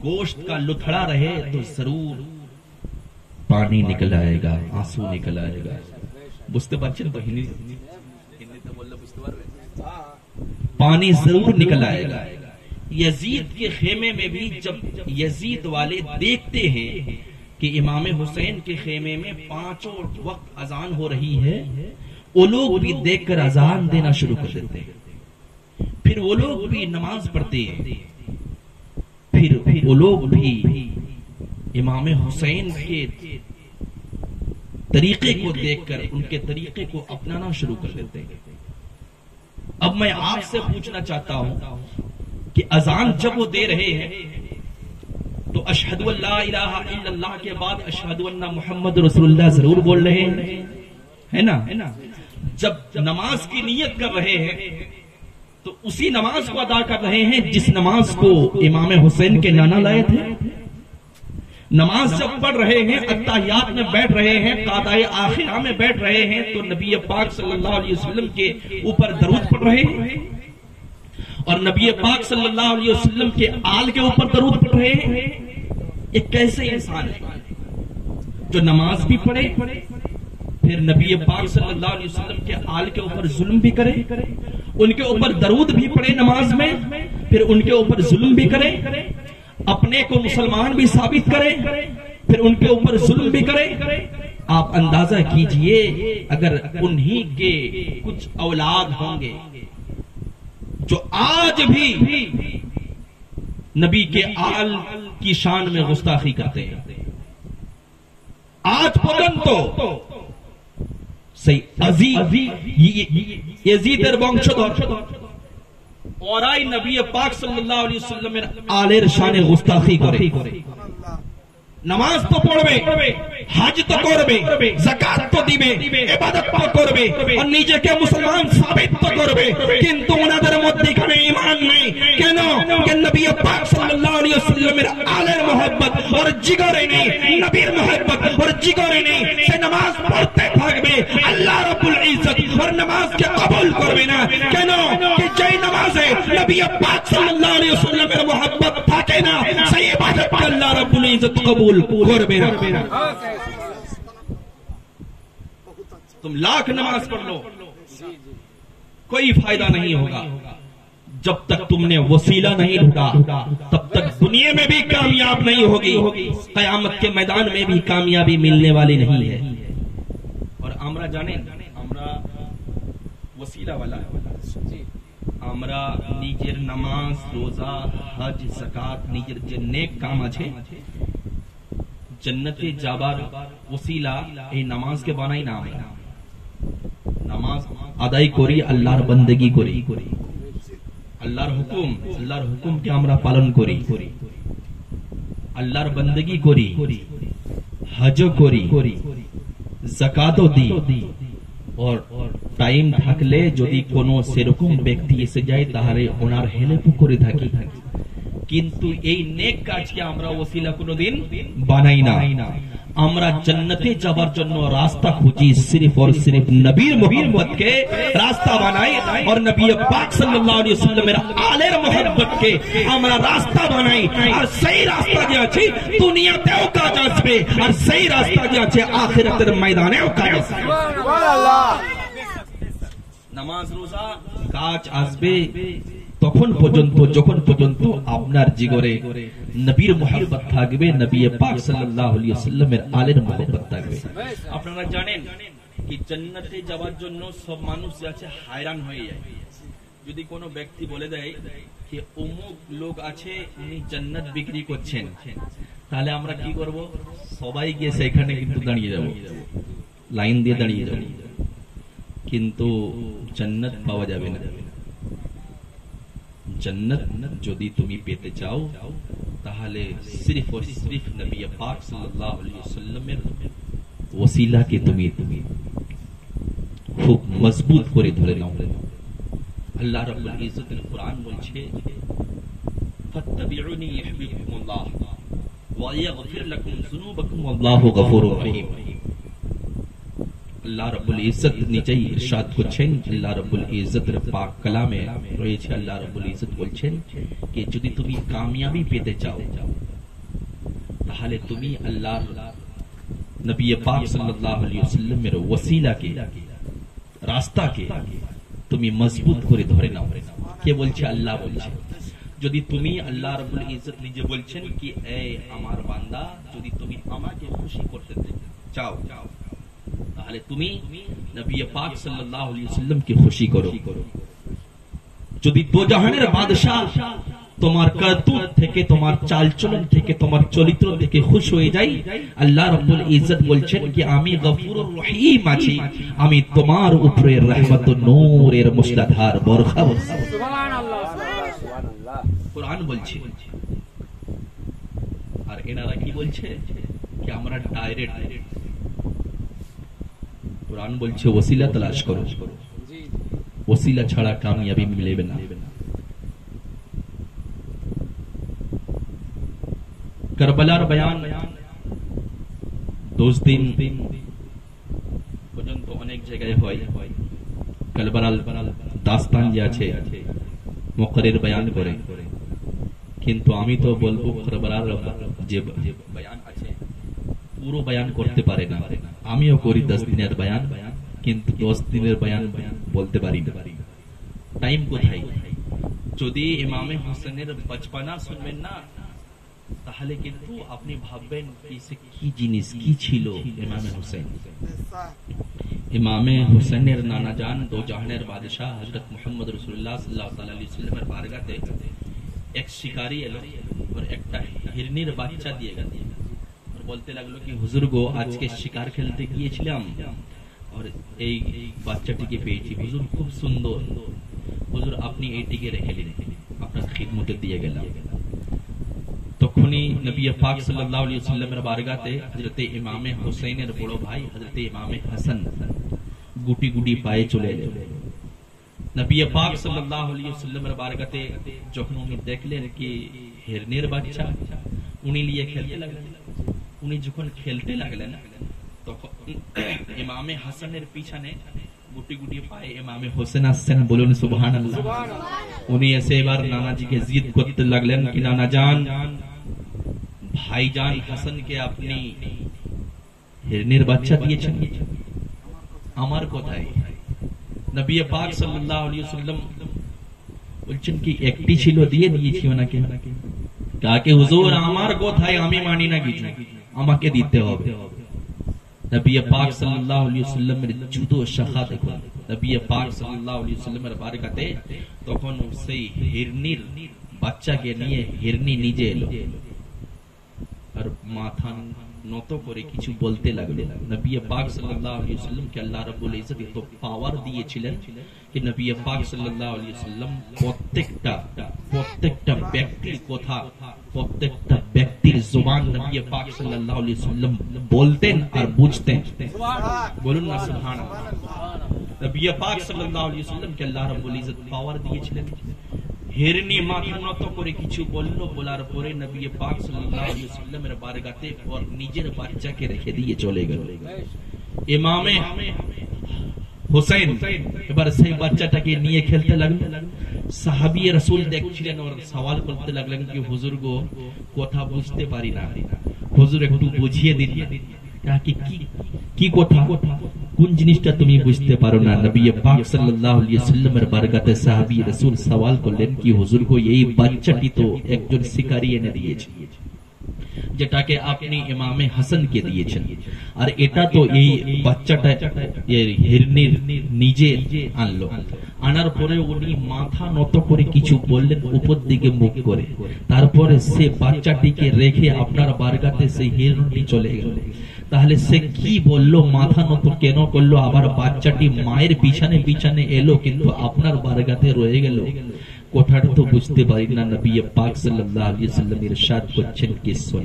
गोश्त का लुथड़ा रहे तो जरूर पानी निकल आएगा, आंसू निकल आएगा। बुझते पारছেন তো? হিন্দিতে বললে বুঝতে পারবেন, पानी जरूर निकल आएगा। यजीद के खेमे में भी जब यजीद वाले देखते हैं कि इमाम हुसैन के खेमे में 5 वक्त अजान हो रही है, वो लोग भी देखकर अजान देना शुरू कर देते हैं। फिर वो लोग भी नमाज पढ़ते हैं, फिर वो लोग भी इमाम हुसैन के तरीके को देखकर उनके तरीके को अपनाना शुरू कर देते हैं। अब मैं आपसे पूछना चाहता हूं कि अजान जब वो दे रहे हैं तो अशहदु अल्ला इलाहा इल्लल्लाह के बाद अशहदु अन्ना मुहम्मद रसूलुल्लाह जरूर बोल रहे हैं, है ना? जब नमाज की नियत कर रहे हैं तो उसी नमाज को अदा कर रहे हैं जिस नमाज को इमाम हुसैन के नाना लाए थे। नमाज जब पढ़ रहे हैं, अत्ताहियात में बैठ रहे हैं, कादाए आखिरा में बैठ रहे हैं, तो नबी पाक सल्लल्लाहु अलैहि वसल्लम के ऊपर दरूद पढ़ रहे हैं, और नबी पाक सल्लल्लाहु अलैहि वसल्लम के आल के ऊपर दरूद पढ़ रहे हैं। एक कैसे इंसान है जो नमाज भी पढ़े, फिर नबी पाक सल्लल्लाहु अलैहि वसल्लम के आल के ऊपर जुल्म भी करे, उनके ऊपर दरूद भी पढ़े नमाज में, फिर उनके ऊपर जुल्म भी करे, अपने को मुसलमान भी साबित करे, फिर उनके ऊपर जुल्म भी करे। आप अंदाजा कीजिए अगर उन्हीं के कुछ औलाद होंगे जो आज भी نبی کے آل کی شان میں گستاخی کرتے ہیں আজ পর্যন্ত সেই ইয়াজিদের বংশধর ওরাই নবী পাক সাল্লাল্লাহু আলাইহি ওয়াসাল্লামের আলের শানে গুস্তাখি করে নামাজ তো পড়বে হজ তো করবে যাকাত তো দিবে ইবাদত তো করবে আর নিজেকে মুসলমান সাবিত তো করবে কিন্তু ওনাদের মধ্যে এখানে ঈমান নেই কেন কেন নবী পাক সাল্লাল্লাহু আলাইহি ওয়াসাল্লামের আলের mohabbat আর জিগরে নেই নবীর mohabbat আর জিগরে নেই সে নামাজ পড়তে থাকবে আল্লাহ রাব্বুল ইজ্জত আর নামাজকে কবুল করবে না কেন যে যেই নামাজে নবী পাক সাল্লাল্লাহু আলাইহি ওয়াসাল্লামের mohabbat থাকে না সেই ইবাদত আল্লাহ রাব্বুল ইজ্জত কবুল করবে না तुम लाख नमाज पढ़ लो कोई फायदा नहीं होगा जब तक तुमने वसीला नहीं ढूंढा तब तक दुनिया में भी कामयाब नहीं होगी कयामत के मैदान में भी कामयाबी मिलने वाली नहीं है और আমরা জানেন আমরা वसीला वाला আমরা নিজের নামাজ রোজা হজ যাকাত নিজের যে নেক কাম আছে जन्नते जाबार वसीला এই নামাজকে বানাই না আমরা নামাজ আদায় করি আল্লাহর বندگی করি আল্লাহর হুকুমকে আমরা পালন করি আল্লাহর বندگی করি হজ করি যাকাতও দিই और টাইম থাকলে যদি কোনো সেরকম ব্যক্তি এসে যায় তাহলে ওনার হেল্প করে থাকি কিন্তু এই নেক কাজকে আমরা ওসিলা কোনদিন বানাই না আমরা জান্নাতে যাবার জন্য রাস্তা খুঁজি সির্ফ और सिर्फ নবীর mohabbat কে রাস্তা বানাই और নবী পাক সাল্লাল্লাহু আলাইহি ওয়াসাল্লামের আলের mohabbat কে আমরা রাস্তা বানাই আর সেই রাস্তা যে আছে দুনিয়াতেও কাজ আসবে আর সেই রাস্তা যে আছে আখিরাতের ময়দানেও কাজ আসবে সুবহানাল্লাহ নামাজ রোজা কাজ আসবে তখন পর্যন্ত যখন পর্যন্ত আপনার জিগরে নবীর mohabbat থাকবে নবী পাক সাল্লাল্লাহু আলাইহি ওয়াসাল্লামের আলের mohabbat থাকবে আপনারা জানেন কি জান্নাতে যাওয়ার জন্য সব মানুষ আছে হায়রান হয়ে যায় যদি কোনো ব্যক্তি বলে দেয় যে অমুক লোক আছে উনি জান্নাত বিক্রি করছেন তাহলে আমরা কি করব সবাই গিয়ে সেখানে কিন্তু দাঁড়িয়ে যাব লাইন দিয়ে দাঁড়িয়ে যাব কিন্তু জান্নাত পাওয়া যাবে না जन्नत যদি তুমি পেতে চাও তাহলে सिर्फ और सिर्फ নবী পাক সাল্লাল্লাহু আলাইহি ওয়াসাল্লামের ওসিলাকে তুমি খুব মজবুত করে ধরে নাও আল্লাহ রাব্বুল ইজ্জতের কোরআন বলছে ফাত্তাবিউনি ইউহিব্বুকুমুল্লাহ ওয়া ইয়াগফির লাকুম যুনুবাকুম আল্লাহু গফুরুর রহিম আল্লাহ রাব্বুল ইজ্জত নিজেই ইরশাদ করছেন আল্লাহ রাব্বুল ইজ্জতের পাক কালামে রয়েছে আল্লাহ রাব্বুল ইজ্জত বলছেন যে যদি তুমি কামিয়াবি পেতে চাও তাহলে তুমি আল্লাহর নবী পাক সাল্লাল্লাহু আলাইহি ওয়াসাল্লামের ওসিলাকে রাস্তাকে তুমি মজবুত করে ধরে নাও কে বলছে আল্লাহ বলছে যদি তুমি আল্লাহ রাব্বুল ইজ্জত নিজে বলছেন কি এই আমার বান্দা যদি তুমি আমাকে খুশি করতে চাও তাহলে তুমি নবী পাক সাল্লাল্লাহু আলাইহি ওয়াসাল্লাম কে খুশি করো যদি দো জাহানের বাদশা তোমার করতুত থেকে তোমার চালচলন থেকে তোমার চরিত্র থেকে খুশি হয়ে যায় আল্লাহ রাব্বুল ইজ্জত বলছেন কি আমি গফুরুর রহিম আছি আমি তোমার উপরে রহমত ও নূরের মুসলাধার বরখা সুবহানাল্লাহ সুবহানাল্লাহ কুরআন বলছে আর এনারা কি বলছে কি আমরা ডাইরেক্ট कुरान बोलছে वसीला तलाश करो वसीला छाड़ा कामयाबी मिलेबे ना करबलार बयान 10 दिन পর্যন্ত অনেক জায়গায় হয় কারবালার দাস্তান যে আছে মুকরির বয়ান করে কিন্তু আমি তো বলবো কারবালার যে বয়ান আছে পুরো বয়ান করতে পারে না আমিও করি 10 দিনের বয়ান কিন্তু 10 দিনের বয়ান বলতে পারি না টাইম কোথায় যদি ইমামে হোসেনের বচপনা শুনবেন না তাহলে কিন্তু আপনি ভাববেন কি জিনিস কি ছিল ইমামে হোসেন ইমামে হোসেনের নানা জান দো জাহানের বাদশা হযরত মুহাম্মদ রাসূলুল্লাহ সাল্লাল্লাহু আলাইহি ওয়াসাল্লামের বারগাতে এক শিকারী এলো اور একটা হিরনির বাচ্চা দিয়ে গেল আর বলতে লাগলো কি হুজুর গো আজকে শিকার খেলতে গিয়েছিলাম আর এই বাচ্চাটিকে পেয়েছি হুজুর খুব সুন্দর হুজুর আপনি এইটিকে রেখে নিন আপনার খিদমতে দিয়ে গেলাম তখনই নবী পাক সাল্লাল্লাহু আলাইহি ওয়াসাল্লামের বারগাতে হযরতে ইমামে হুসাইনের বড় ভাই হযরতে ইমামে হাসান গুটি গুটি পায়ে চলে এলেন নবী পাক সাল্লাল্লাহু আলাইহি ওয়াসাল্লামের বারগাতে যখন উনি দেখলেন কি হিরনির বাচ্চা উনি নিয়ে খেলতে লাগলেন উনি যখন খেলতে লাগলেন তখন ইমামে হাসানের পিছনে গুটি গুটি পায়ে ইমামে হোসেন আসছেন বলুন সুবহানাল্লাহ উনি এসে এবার নানাজিকে জিদ করতে লাগলেন কি নানা জান ভাইজান হাসানকে আপনি হিরনির বাচ্চা দিয়েছেন আমার কোথায় নবী পাক সাল্লাল্লাহু আলাইহি ওয়াসাল্লাম বলছেন কি একটি ছিল দিয়ে দিয়েছি ওনাকে কাকে হুজুর আমার কোথায় আমি মানি না কিছু আমাকে দিতে হবে নবী পাক সাল্লাল্লাহু আলাইহি ওয়াসাল্লামের জুদো শাখা দেখুন নবী পাক সাল্লাল্লাহু আলাইহি ওয়াসাল্লামের বারকাতে তখন সেই হিরনির বাচ্চাকে নিয়ে হিরনি নিজে এলো আর মাথা নত করে কিছু বলতে লাগলো নবী পাক সাল্লাল্লাহু আলাইহি ওয়াসাল্লাম কে আল্লাহ রাব্বুল ইজ্জত এত পাওয়ার দিয়েছিলেন কি নবী পাক সাল্লাল্লাহু আলাইহি ওয়াসাল্লাম প্রত্যেকটা ব্যক্তির কথা প্রত্যেকটা ব্যক্তির জবান নবী পাক সাল্লাল্লাহু আলাইহি ওয়াসাল্লাম বলতেন আর বুঝতেন বলুন না সুবহানাল্লাহ নবী পাক সাল্লাল্লাহু আলাইহি ওয়াসাল্লাম কে আল্লাহ রাব্বুল ইজ্জত পাওয়ার দিয়েছিলেন হিরনি মাথা নত করে কিছু বলল বলার পরে নবী পাক সাল্লাল্লাহু আলাইহি ওয়াসাল্লামের বারগাতে ওর নিজের বাচ্চাকে রেখে দিয়ে চলে গেল ইমামে হুসাইন এবার সেই বাচ্চাটাকে নিয়ে খেলতে লাগলেন সাহাবী রাসূল দেখছিলেন আর সওয়াল করতে লাগলেন কি হুজুর গো কথা বুঝতে পারি না হুজুর একটু বুঝিয়ে দিন কি কথা কোন জিনিসটা তুমি বুঝতে পারো না নবী পাক সাল্লাল্লাহু আলাইহি ওয়াসাল্লামের বারগাতে সাহাবী রাসূল সওয়াল করলেন কি হুজুর গো এই বাচ্চাটি তো একজন শিকারী এনে দিয়েছে যেটাকে আপনি ইমামে হাসানকে দিয়েছেন আর এটা তো এই বাচ্চাটা হিরনির নিজে আনলো আনার পরে উনি মাথা নত করে কিছু বললেন উপর দিকে মুখ করে তারপরে সে বাচ্চাটিকে রেখে আপনার বারগাতে সেই হিরনিটি চলে গেল তাহলে সে কি বললো মাথা নত কেন করলো আবার বাচ্চাটি মায়ের পিছনে পিছনে এলো কিন্তু আপনার বারগাতে রয়ে গেল কথাটা তো বুঝতে পারি না নবী पाक सल्लल्लाहु अलैहि वसल्लम इरशाद करছেন कि सुन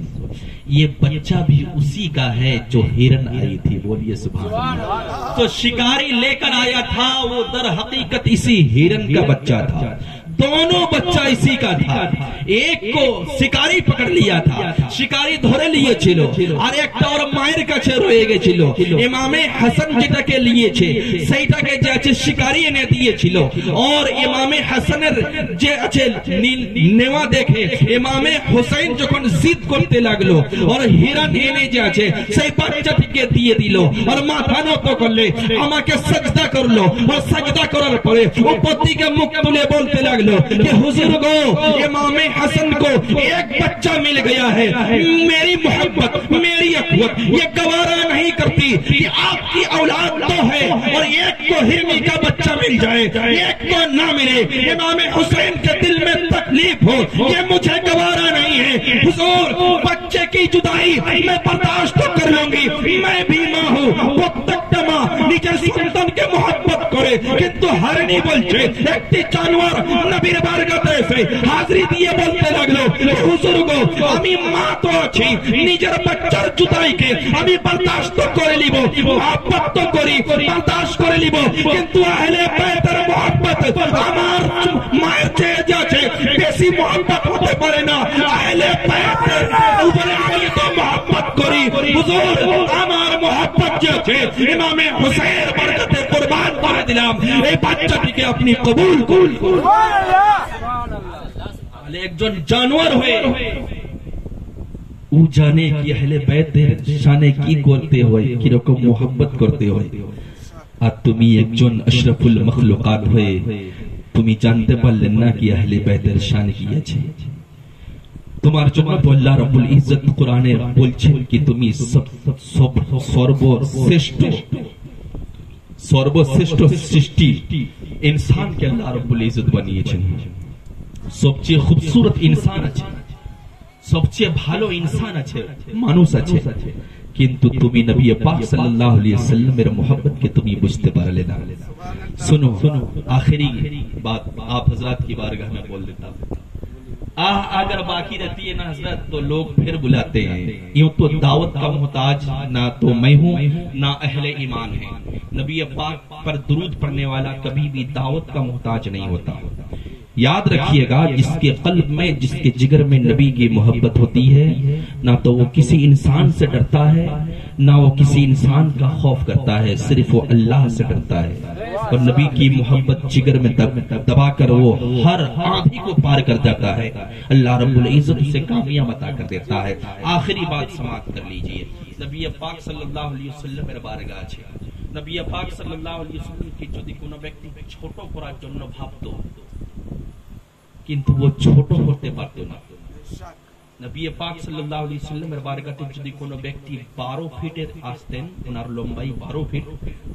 ये बच्चा भी उसी का है जो हिरन आई थी बोलिए सुभान अल्लाह तो शिकारी लेकर आया था वो दर हकीकत इसी हिरन का बच्चा था दोनों बच्चा इसी का था एक को शिकारी पकड़ लिया था शिकारी धरे लिए छिलो और একটা ওর মায়ের কাছে রয়ে গেছিল ইমামে হাসান যেটাকে নিয়েছে সেইটাকে যে আছে শিকারী এনে দিয়েছিল और ইমামে হাসানের যে আছে নেওয়া দেখে ইমামে হুসাইন যখন জিদ করতে লাগলো আর হিরন এনে যে আছে সেই বাচ্চাটিকে দিয়ে দিল আর মাথা নত করলে আমাকে সাজদা করলো আর সাজদা করার পরে উপর দিকে মুখ তুলে বলতে লাগলো कि हुजूर को इमामे हसन को एक बच्चा मिल गया है मेरी मोहब्बत मेरी अखवत ये गवारा नहीं करती कि आपकी औलाद तो है और एक को हिरनी का बच्चा मिल जाए एक को ना मिले इमामे हुसैन के दिल में तकलीफ हो ये मुझे गवारा नहीं है हुजूर बच्चे की जुदाई मैं बर्दाश्त तो कर लूंगी मैं भी मां हूं वो तक मां निजे सन्तान के मोहब्बत करे किंतु हरनी बोलছে একটি জানোয়ার নবীর বারগাতে এসে হাজিরি দিয়ে বলতে লাগলো হুজুর গো আমি মা তো আছি নিজের বাচ্চার জুদাইকে আমি বরদাশত করে নিব মোহব্বত তো করি বরদাশত করে নিব কিন্তু আহলে বাইতের মোহব্বত আমার মায়ের চেয়ে যাচ্ছে বেশি মোহব্বত হতে পারে না আহলে বাইতের উপরে আমি তো মোহব্বত করি হুজুর আমার মোহব্বত যাচ্ছে ইমামে হুসাইন বরকতে কুরবান করে দিলাম এই বাচ্চাটিকে আপনি কবুল করুন সুবহানাল্লাহ একজন জানোয়ার হয়ে ও জানে কি আহলে বাইতের শানে কি করতে হয় কি রকম মোহব্বত করতে হয় আর তুমি একজন আশরাফুল মাখলুকাত হয়ে তুমি জানতে পারলেন না কি আহলে বাইতের শান কি আছে তোমার জন্য আল্লাহ রাব্বুল ইজ্জত কোরআনে বলছেন কি তুমি সর্বশ্রেষ্ঠ সৃষ্টি ইনসানকে আল্লাহ রাব্বুল ইজ্জত বানিয়েছেন সবচেয়ে খুবসুরত ইনসান আছে সবচেয়ে ভালো ইনসান আছে, মানুষ আছে, কিন্তু তুমি নবী পাক সাল্লাল্লাহু আলাইহি ওয়াসাল্লামের मोहब्बत के তুমি বুঝতে পারলে না। सुनो आखिरी बात आप हजरत की बारगाह में बोल देता हूं। अगर बाकी रहती है ना हजरत तो लोग फिर बुलाते हैं। यूं तो दावत का मोहताज ना तो मैं हूं ना अहले ईमान है। नबी पाक पर दुरूद पढ़ने वाला कभी भी दावत का मोहताज नहीं होता। याद रखिएगा, जिसके कल्ब में, जिसके जिगर में नबी की मोहब्बत होती है, ना तो वो किसी इंसान से डरता है, ना वो किसी इंसान का खौफ करता है, सिर्फ वो अल्लाह से डरता है। और नबी की मोहब्बत जिगर में दबा कर वो हर आंधी को पार कर जाता है। अल्लाह रब्बुल इज्जत उसे कामयाब अता कर देता है। आखिरी बात समाप्त कर लीजिए। नबी पाक सल्लल्लाहु अलैहि वसल्लम এর বারগাহ আছে। নবী পাক সাল্লাল্লাহু আলাইহি ওয়াসাল্লাম কি যদি কোনো ব্যক্তি ছোট করার জন্য ভাবতো, কিন্তু ও ছোট করতে পারতো না। নবী পাক সাল্লাল্লাহু আলাইহি ওয়াসাল্লামের বারগাতে যদি কোনো ব্যক্তি 12 ফিটের আসতেন, ওনার লম্বাই 12 ফিট,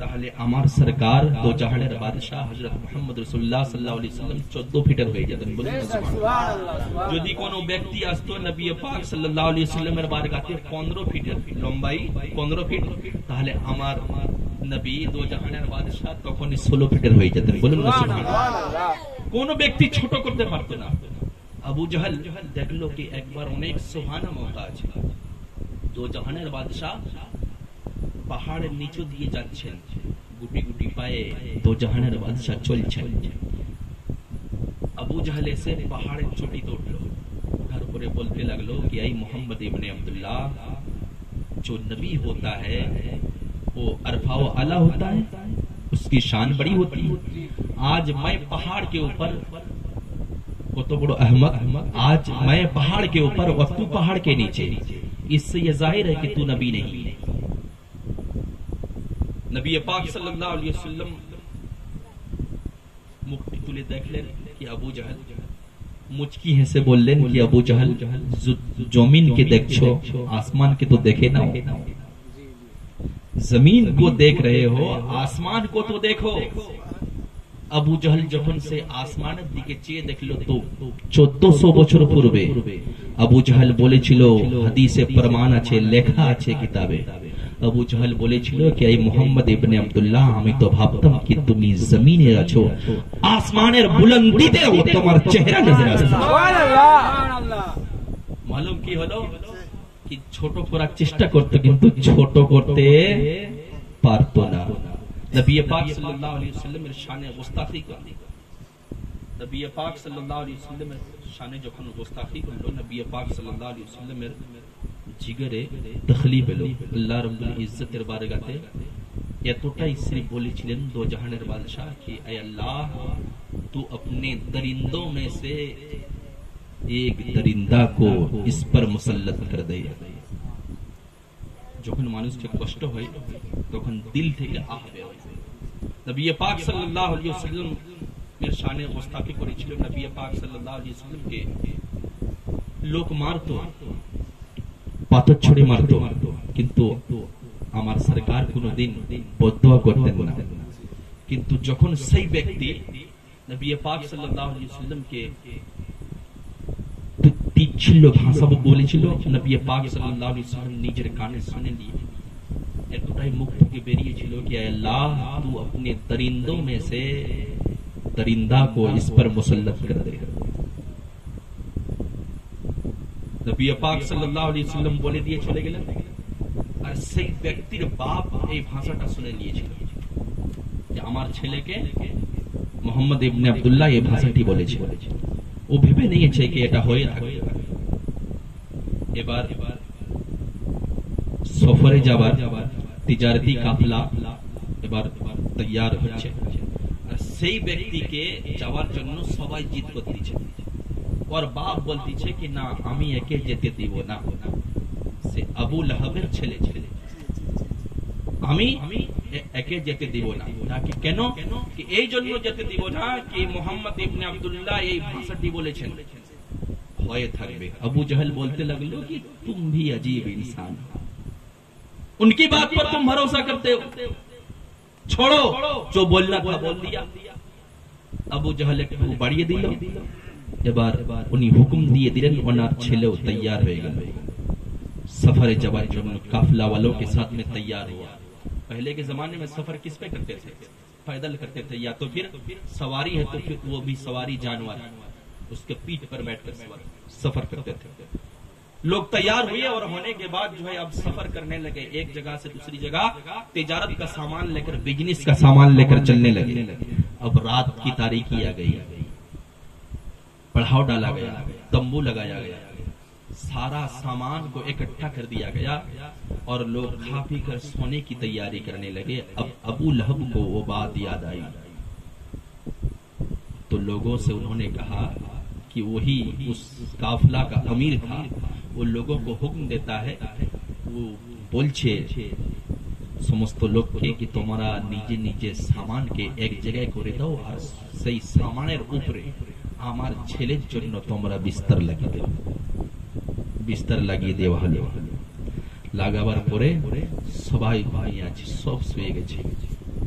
তাহলে আমার সরকার দো জাহানের বাদশা হযরত মুহাম্মদ রাসূলুল্লাহ সাল্লাল্লাহু আলাইহি ওয়াসাল্লাম 14 ফিটের হয়ে যেতেন। বলুন সুবহানাল্লাহ। যদি কোনো ব্যক্তি আসতো নবী পাক সাল্লাল্লাহু আলাইহি ওয়াসাল্লামের বারগাতে 15 ফিটের লম্বাই, 15 ফিট, তাহলে আমার নবী দো জাহানের বাদশা তখন 16 ফিটের হয়ে যেতেন। বলুন সুবহানাল্লাহ। কোন ব্যক্তি ছোট করতে পারতো না। আবু জাহল দেখলো কি একবার অনেক সুবহানা মৌকা আছে, দো জাহানের বাদশা পাহাড়ের নিচে দিয়ে যাচ্ছেন, গুটি গুটি পায়ে দো জাহানের বাদশা চলছেন। আবু জাহল এসে পাহাড়ের চটিতে উঠলো, उठार উপরে বলতে লাগলো कि आई मोहम्मद इब्ने अब्दुल्लाह, जो नबी होता है वो अरफा व आला होता है, उसकी शान बड़ी होती है। आज मैं पहाड़ के ऊपर, वो तो बड़ो अहमद, आज मैं पहाड़ के ऊपर और तू पहाड़ के नीचे, इससे यह जाहिर है कि तू नबी नहीं। नबी पाक सल्लल्लाहु अलैहि वसल्लम मुक्ति तुले देखलेन कि अबू जहल मुचकी हेसे बोललेन कि अबू जहल जमीन के देखो, आसमान के तो देखे ना, जमीन को देख रहे हो, आसमान को तो देखो। আবু জাহল যখন সে আসমানের দিকে চেয়ে দেখলো তো 1400 বছর পূর্বে আবু জাহল বলেছিল, হাদিসে প্রমাণ আছে, লেখা আছে কিতাবে, আবু জাহল বলেছিল कि এই মোহাম্মদ ইবনে আব্দুল্লাহ, আমি তো ভাবতাম कि তুমি জমিনে আছো, আসমানের বুলন্দিতে তোমার চেহারা নজর আসছে। সুবহানাল্লাহ। মালুম কি হলো कि ছোট করার চেষ্টা করতে, কিন্তু ছোট করতে পারতো না। नबी पाक सल्लल्लाहु अलैहि वसल्लम शाने गुस्ताखी कर दी। नबी पाक सल्लल्लाहु अलैहि वसल्लम शाने যখন गुस्ताखी করলো, नबी पाक सल्लल्लाहु अलैहि वसल्लम এর জিগরে তখলিব এলো। আল্লাহ রাব্বুল ইজ্জতের বারগাতে এতটাই সির্ফ বলেছিলেন দো জাহানের বাদশা कि ऐ अल्लाह, तू अपने दरिंदों में से एक दरिंदा को इस पर मुसल्लत कर दे। যখন মানুষকে কষ্ট হয় তখন দিল থেকে আহ বের হয়। নবী পাক সাল্লাল্লাহু আলাইহি ওয়াসাল্লাম এর শানে গুস্তাখি করেছিল। নবী পাক সাল্লাল্লাহু আলাইহি ওয়াসাল্লাম কে লোক মারতো, পাথর ছুঁড়ে মারতো, কিন্তু আমার সরকার কোনোদিন বদদুয়া করতেন না। কিন্তু যখন সেই ব্যক্তি নবী পাক সাল্লাল্লাহু আলাইহি ওয়াসাল্লাম কে ছিল ভাষা বলেছিল, নবী পাক সাল্লাল্লাহু আলাইহি ওয়াসাল্লাম নিজের কানে শুনে নিয়ে এতটাই মুখ থেকে বেরিয়েছিল कि अल्लाह, तू अपने दरिंदों में से दरिंदा को इस पर मुसल्लत कर दे। নবী পাক সাল্লাল্লাহু আলাইহি ওয়াসাল্লাম বলে দিয়ে চলে গেলেন। আর সেই ব্যক্তির বাপ এই ভাষাটা শুনে নিয়েছিল যে আমার ছেলেকে মোহাম্মদ ইবনে আব্দুল্লাহ এই ভাষাটি বলেছে। ও ভেবে নিয়েছে कि এটা হয়ে থাকবে। এবার সফরে যাবার তিজারতি কাফলা এবার তৈয়ার হচ্ছে। আর সেই ব্যক্তিকে যাওয়ার জন্য সবাই জিদ করতেছে, और बाप বলতেছে कि না, আমি একে যেতে দিব না। সে আবু লাহাবের ছেলে, আমি একে যেতে দিব না। নাকি কেন? कि এই জন্য যেতে দিব না कि মোহাম্মদ ইবনে আব্দুল্লাহ এই ভাষাটি বলেছেন, হয়ে থাকবে। আবু জাহল বলতে লাগলো कि तुम भी अजीब इंसान, उनकी बात पर तुम भरोसा करते हो, छोड़ो, जो बोलना था बोल दिया। আবু জাহল একটু বাড়িয়ে দিল, এবার উনি হুকুম দিয়ে দিলেন, ওনার ছেলেও তৈয়ার হয়ে গেল, सफर जवार जो काफिला वालों के साथ में तैयार हुआ। पहले के जमाने में सफर किस पे करते थे? पैदल करते थे, या तो फिर सवारी है तो फिर वो भी सवारी जानवर, उसके पीठ पर बैठकर सफर करते थे। लोग तैयार हुए और होने के बाद जो है अब सफर करने लगे, एक जगह से दूसरी जगह तिजारत का सामान लेकर, बिजनेस का सामान लेकर चलने लगे। अब रात की तारीकी आ गई, पड़ाव डाला गया, तंबू लगाया गया, सारा सामान को इकट्ठा कर दिया गया और लोग खा पी कर सोने की तैयारी करने लगे। अब अबू लहब को वो बात याद आई तो लोगों से उन्होंने कहा कि वही उस काफिला का अमीर था, वो लोगों को हुक्म देता है, वो बोलছে সমস্ত লোককে কি তোমরা নিজে নিজে সামানকে এক জায়গায় করে দাও আর সেই সামানের উপরে আমার ছেলের জন্য তোমরা বিস্তার লাগিয়ে দাও। বিস্তার লাগিয়ে দেওয়া হলো। লাগাবার পরে সবাই ঘুমিয়ে আছে, সব শুয়ে গেছে,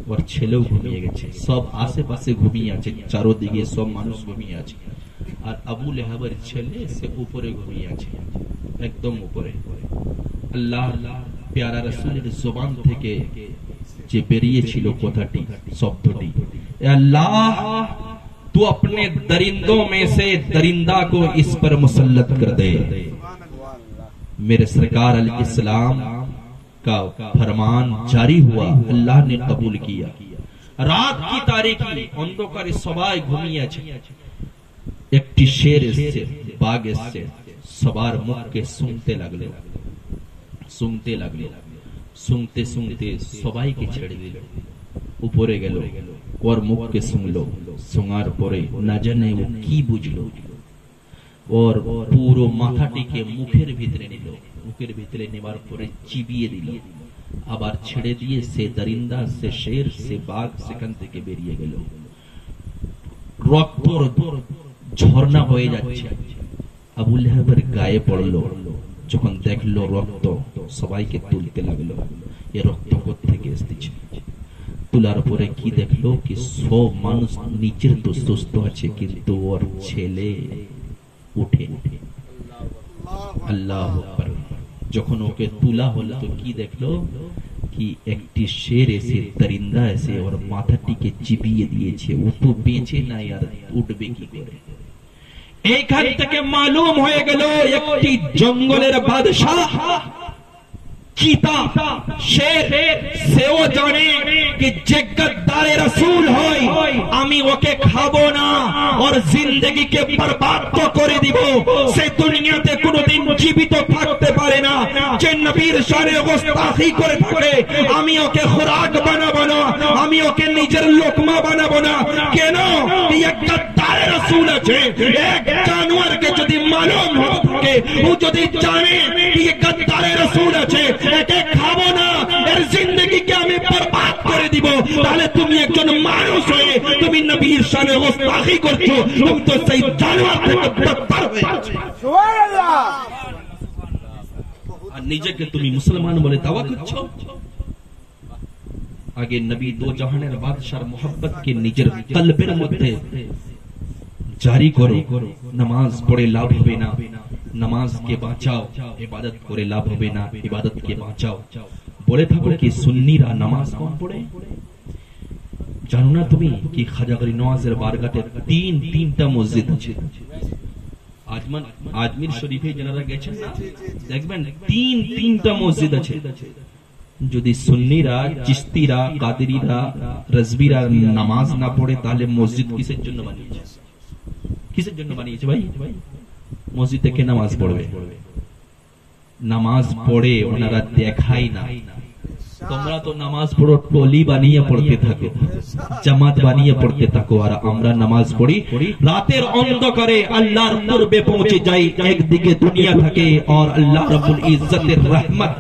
ওর ছেলেও ঘুমিয়ে গেছে, সব আশেপাশে ঘুমিয়ে আছে, চারদিকে সব মানুষ ঘুমিয়ে আছে, আর আবু লেহাবের ছেলে সে উপরে ঘুমিয়ে আছে, একদম উপরে। আল্লাহ প্যারা রাসূলের জবান থেকে যে বেরিয়েছিল কথাটি, শব্দটি, আল্লাহ तू अपने दरिंदों में से दरिंदा को इस पर मुसल्लत कर दे। मेरे सरकार अलैहिस्सलाम का फरमान जारी हुआ, अल्लाह ने कबूल किया। रात की तारीकी, अंधকারে সবাই ঘুমিয়ে আছে, একটি শের এসেছে, বাঘ এসেছে, সবার মুখকে শুনতে লাগলো, শুনতে লাগলো, শুনতে শুনতে সবাইকে ছেড়ে দিল, উপরে গেল, ওর মুখকে শুনলো, শোনার পরে না জানে ও কি বুঝলো, ওর পুরো মাথাটিকে মুখের ভিতরে নিল, মুখের ভিতরে নেবার পরে চিবিয়ে দিল, আবার ছেড়ে দিয়ে সে দরিন্দা, সে শের, সে বাঘ সেখান থেকে বেরিয়ে গেল। রক্ত ঝর্ণা হয়ে যাচ্ছে, আবু লাহাবের গায়ে পড়লো, যখন দেখলো রক্ত সবাইকে তুলতে লাগলো, এ রক্ত কোত্থেকে এসেছে। তোলার পরে কি দেখলো কি সব মানুষ নিচের তো সুস্থ আছে, কিন্তু ওর ছেলে উঠে। আল্লাহু আকবার। যখন ওকে তোলা হলো তো কি দেখলো কি একটি শের এসে, দরিন্দা এসে ওর মাথাটিকে চিবিয়ে দিয়েছে, ও তো বেঁচে নাই, আর উঠবে কি করে। এইখান থেকে মালুম হয়ে গেল একটি জঙ্গলের বাদশাহ चीता शेर सेओ जाने कि जे गद्दारे रसूल होय आमी ओके खाबो ना और जिंदगी के बर्बाद तो करे दिबो। से दुनियाते कोनोदिन जीवित थाकते पारे ना, जे नबीर शाने गुस्ताखी करे थाके आमी ओके खुराक बानाबो ना, आमी ओके निजेर लोकमा बानाबो ना। केन ये गद्दारे रसूल आछे। एक जानवर के यदि मालूम हो थाके, ও যদি জানে कि ये गद्दारे रसूल आछे, একে খাবো না, এর জিন্দেগিকে আমি বরবাদ করে দিব, তাহলে তুমি একজন মানুষ হয়ে তুমি নবীর শানে গুস্তাখি করছো, তুমি তো সেই জানোয়ার থেকে বদতর হয়ে আছো। সুবহানাল্লাহ। আর নিজেকে তুমি মুসলমান বলে দাওয়া করছো। আগে নবী দো জাহানের বাদশার মোহাব্বতকে নিজের কলবের মধ্যে জারি করো। নামাজ পড়ে লাভ হবে না, নামাজ কে বাঁচাও, ইবাদত করে লাভ হবে না, ইবাদত কে বাঁচাও। বলে থাকো কি সুন্নিরা নামাজ কম পড়ে। জানো না তুমি কি খাজা গরি নওয়াজের বারগাতে তিনটা মসজিদ আছে। আজমির শরীফে যারা গেছেন না দেখবেন তিনটা মসজিদ আছে। যদি সুন্নিরা, চিশতিরা, কাদেরিরা, রাজবিরা নামাজ না পড়ে তাহলে মসজিদ কিসের জন্য বানিয়েছে? কিসের জন্য বানিয়েছে ভাই? মসজিদে কে নামাজ পড়বে? নামাজ পড়ে ওনারা দেখাই না। তোমরা তো নামাজ পড়ো টলি বানিয়ে পড়তে থাকো, জামাত বানিয়ে পড়তে থাকো, আর আমরা নামাজ পড়ি রাতের অন্ধকারে আল্লাহর কুরবে পৌঁছে যাই। একদিকে দুনিয়া থাকে আর আল্লাহ রাব্বুল ইজ্জতের রহমত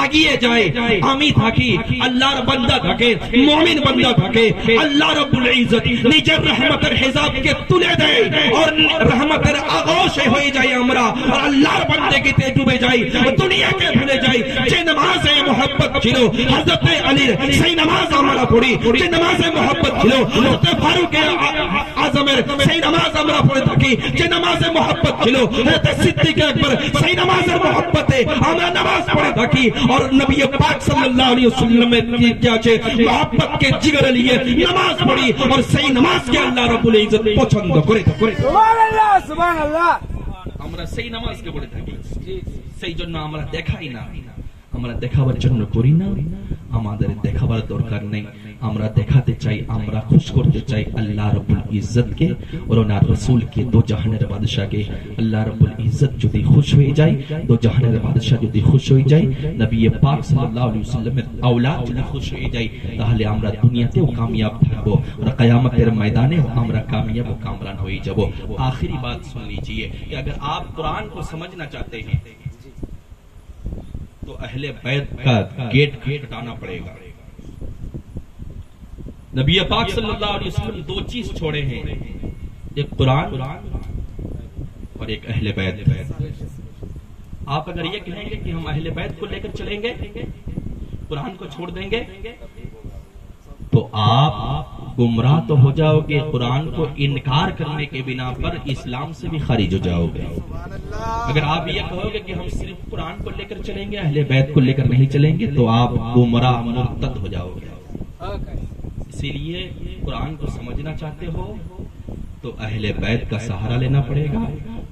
আগিয়ে যায়। আমি থাকি, আল্লাহর বান্দা থাকে, মুমিন বান্দা থাকে, আল্লাহ রাব্বুল ইজ্জত নিজের রহমতের হিসাবকে তুলে দেয় আর রহমতের আগোশে হয়ে যায় আমরা, আর আল্লাহর বান্দাগিতে ডুবে যাই, দুনিয়াকে ভুলে যাই। যে নামাজে মোহাব্বত ছিল হযরত আলীর, সেই নামাজ আমরা পড়ি। যে নামাজে মোহাব্বত ছিল হযরত ফারুক আজমের সেই নামাজ আমরা পড়ে থাকি যে নামাজে মোহাব্বত ছিল হযরত সিদ্দিক আকবর সেই নামাজের মোহাব্বতে আমরা নামাজ পড়ে থাকি আর নবী পাক সাল্লাল্লাহু আলাইহি ওয়াসাল্লামের কি আছে মোহাব্বত के जिगर लिए नमाज पढ़ी और सही नमाज के अल्लाह रब्बुल इज्जत पसंद करे सुबहानाल्लाह सुबहानाल्लाह আমরা সেই নামাজকে পড়ে থাকি সেই জন্য আমরা দেখাই না আমরা দেখাবার জন্য করি না আমাদের দেখাবার দরকার নেই আমরা দেখাতে চাই আমরা খুশ করতে চাই আল্লাহ রাব্বুল ইজ্জত কে আর ওনার রাসূল কে দো জাহানের বাদশা কে আল্লাহ রাব্বুল ইজ্জত যদি খুশ হয়ে যায় দো জাহানের বাদশা যদি খুশ হয়ে যায় নবী পাক সাল্লাল্লাহু আলাইহি ওয়াসাল্লামের আওলাদ যদি খুশ হয়ে যায় তাহলে আমরা দুনিয়াতেও কামিয়াব থাকব আর কিয়ামতের ময়দানেও আমরা কামিয়াব ও কামরান হয়ে যাব आखिरी बात सुन लीजिए कि अगर आप कुरान को समझना चाहते हैं तो अहले बैत का गेट हटाना पड़ेगा नबी पाक सल्लल्लाहु अलैहि वसल्लम दो चीज छोड़े हैं एक कुरान और एक अहले बैत आप अगर ये कहेंगे कि हम अहले बैत को लेकर चलेंगे कुरान को छोड़ देंगे तो आप गुमराह तो हो जाओगे कुरान को इनकार करने के बिना पर इस्लाम से भी खारिज हो जाओगे अगर आप ये कहोगे कि हम सिर्फ कुरान को लेकर चलेंगे अहले बैत को लेकर नहीं चलेंगे तो आप गुमराह मुर्तद हो जाओगे इसीलिए कुरान को समझना चाहते हो तो अहले बैत का सहारा लेना पड़ेगा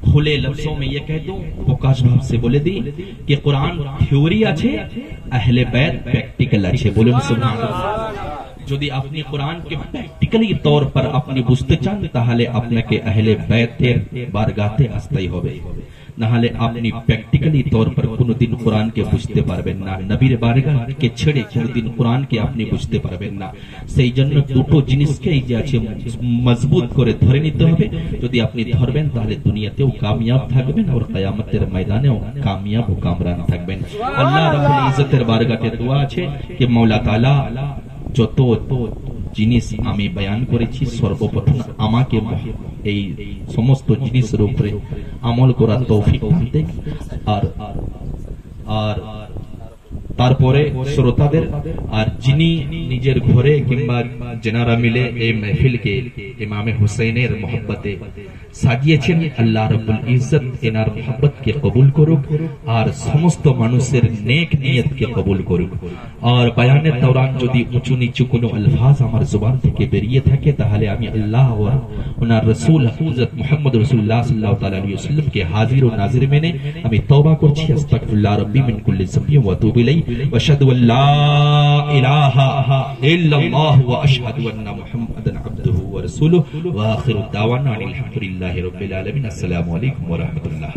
खुले लफ्जों में ये कह दूं प्रकाश भाव से बोले दी कि कुरान थ्योरी আছে अहले बैत प्रैक्टिकल আছে বলুন সুবহানাল্লাহ যদি আপনি কোরআনকে প্র্যাকটিক্যালি তৌর पर আপনি বুঝতে চান তাহলে আপনাকে আহলে বাইতের বারগাতে আসতেই হবে না হলে আপনি প্র্যাকটিক্যালি তৌর पर কোনদিন কোরআনকে বুঝতে পারবেন না নবীর বারগাকে ছেড়ে কোনদিন কোরআনকে আপনি বুঝতে পারবেন না সেই জন্য দুটো জিনিসকে এই যে আছে মজবুত করে ধরে নিতে হবে যদি আপনি ধরবেন তাহলে দুনিয়াতেও কামিয়াব থাকবেন আর কিয়ামতের ময়দানেও কামিয়াব ও কামরান থাকবেন আল্লাহ রাব্বুল ইজ্জতের বারগাতে দোয়া আছে कि मौला ताला যত জিনিস আমি বয়ান করেছি সর্বপ্রথম আমাকে এই সমস্ত জিনিসের উপরে আমল করার তৌফিক দান দেন আর তারপরে শ্রোতাদের আর যিনি নিজের ঘরে কিংবা যারা মিলে এই মাহফিলকে ইমামে হুসাইনের মোহব্বতে সাজিয়েছেন আল্লাহ রাব্বুল ইজ্জত এনার মোহব্বতকে কবুল করুক আর সমস্ত মানুষের নেক নিয়তকে কবুল করুক আর বয়ানের দৌরান যদি উঁচু নিচু কোনো আলফাজ আমার জবান থেকে বেরিয়ে থাকে তাহলে আমি আল্লাহ ও ওনার রাসূল হযরত মুহাম্মদ রাসূলুল্লাহ সাল্লাল্লাহু আলাইহি ওয়াসাল্লাম কে হাজির ও নাজির মেনে আমি তওবা করছি আস্তাগফিরুল্লাহ রাব্বি মিন কুল্লি যামবি ওয়া আতুবু ইলাইহি ওয়া আশহাদু আল লা ইলাহা ইল্লাল্লাহ ওয়া আশহাদু আন্না মুহাম্মাদান আবদুহু ওয়া রাসূলুহু ওয়া আখিরু দাওয়ানা আলহামদুলিল্লাহি রাব্বিল আলামিন আসসালামু আলাইকুম ওয়া রাহমাতুল্লাহ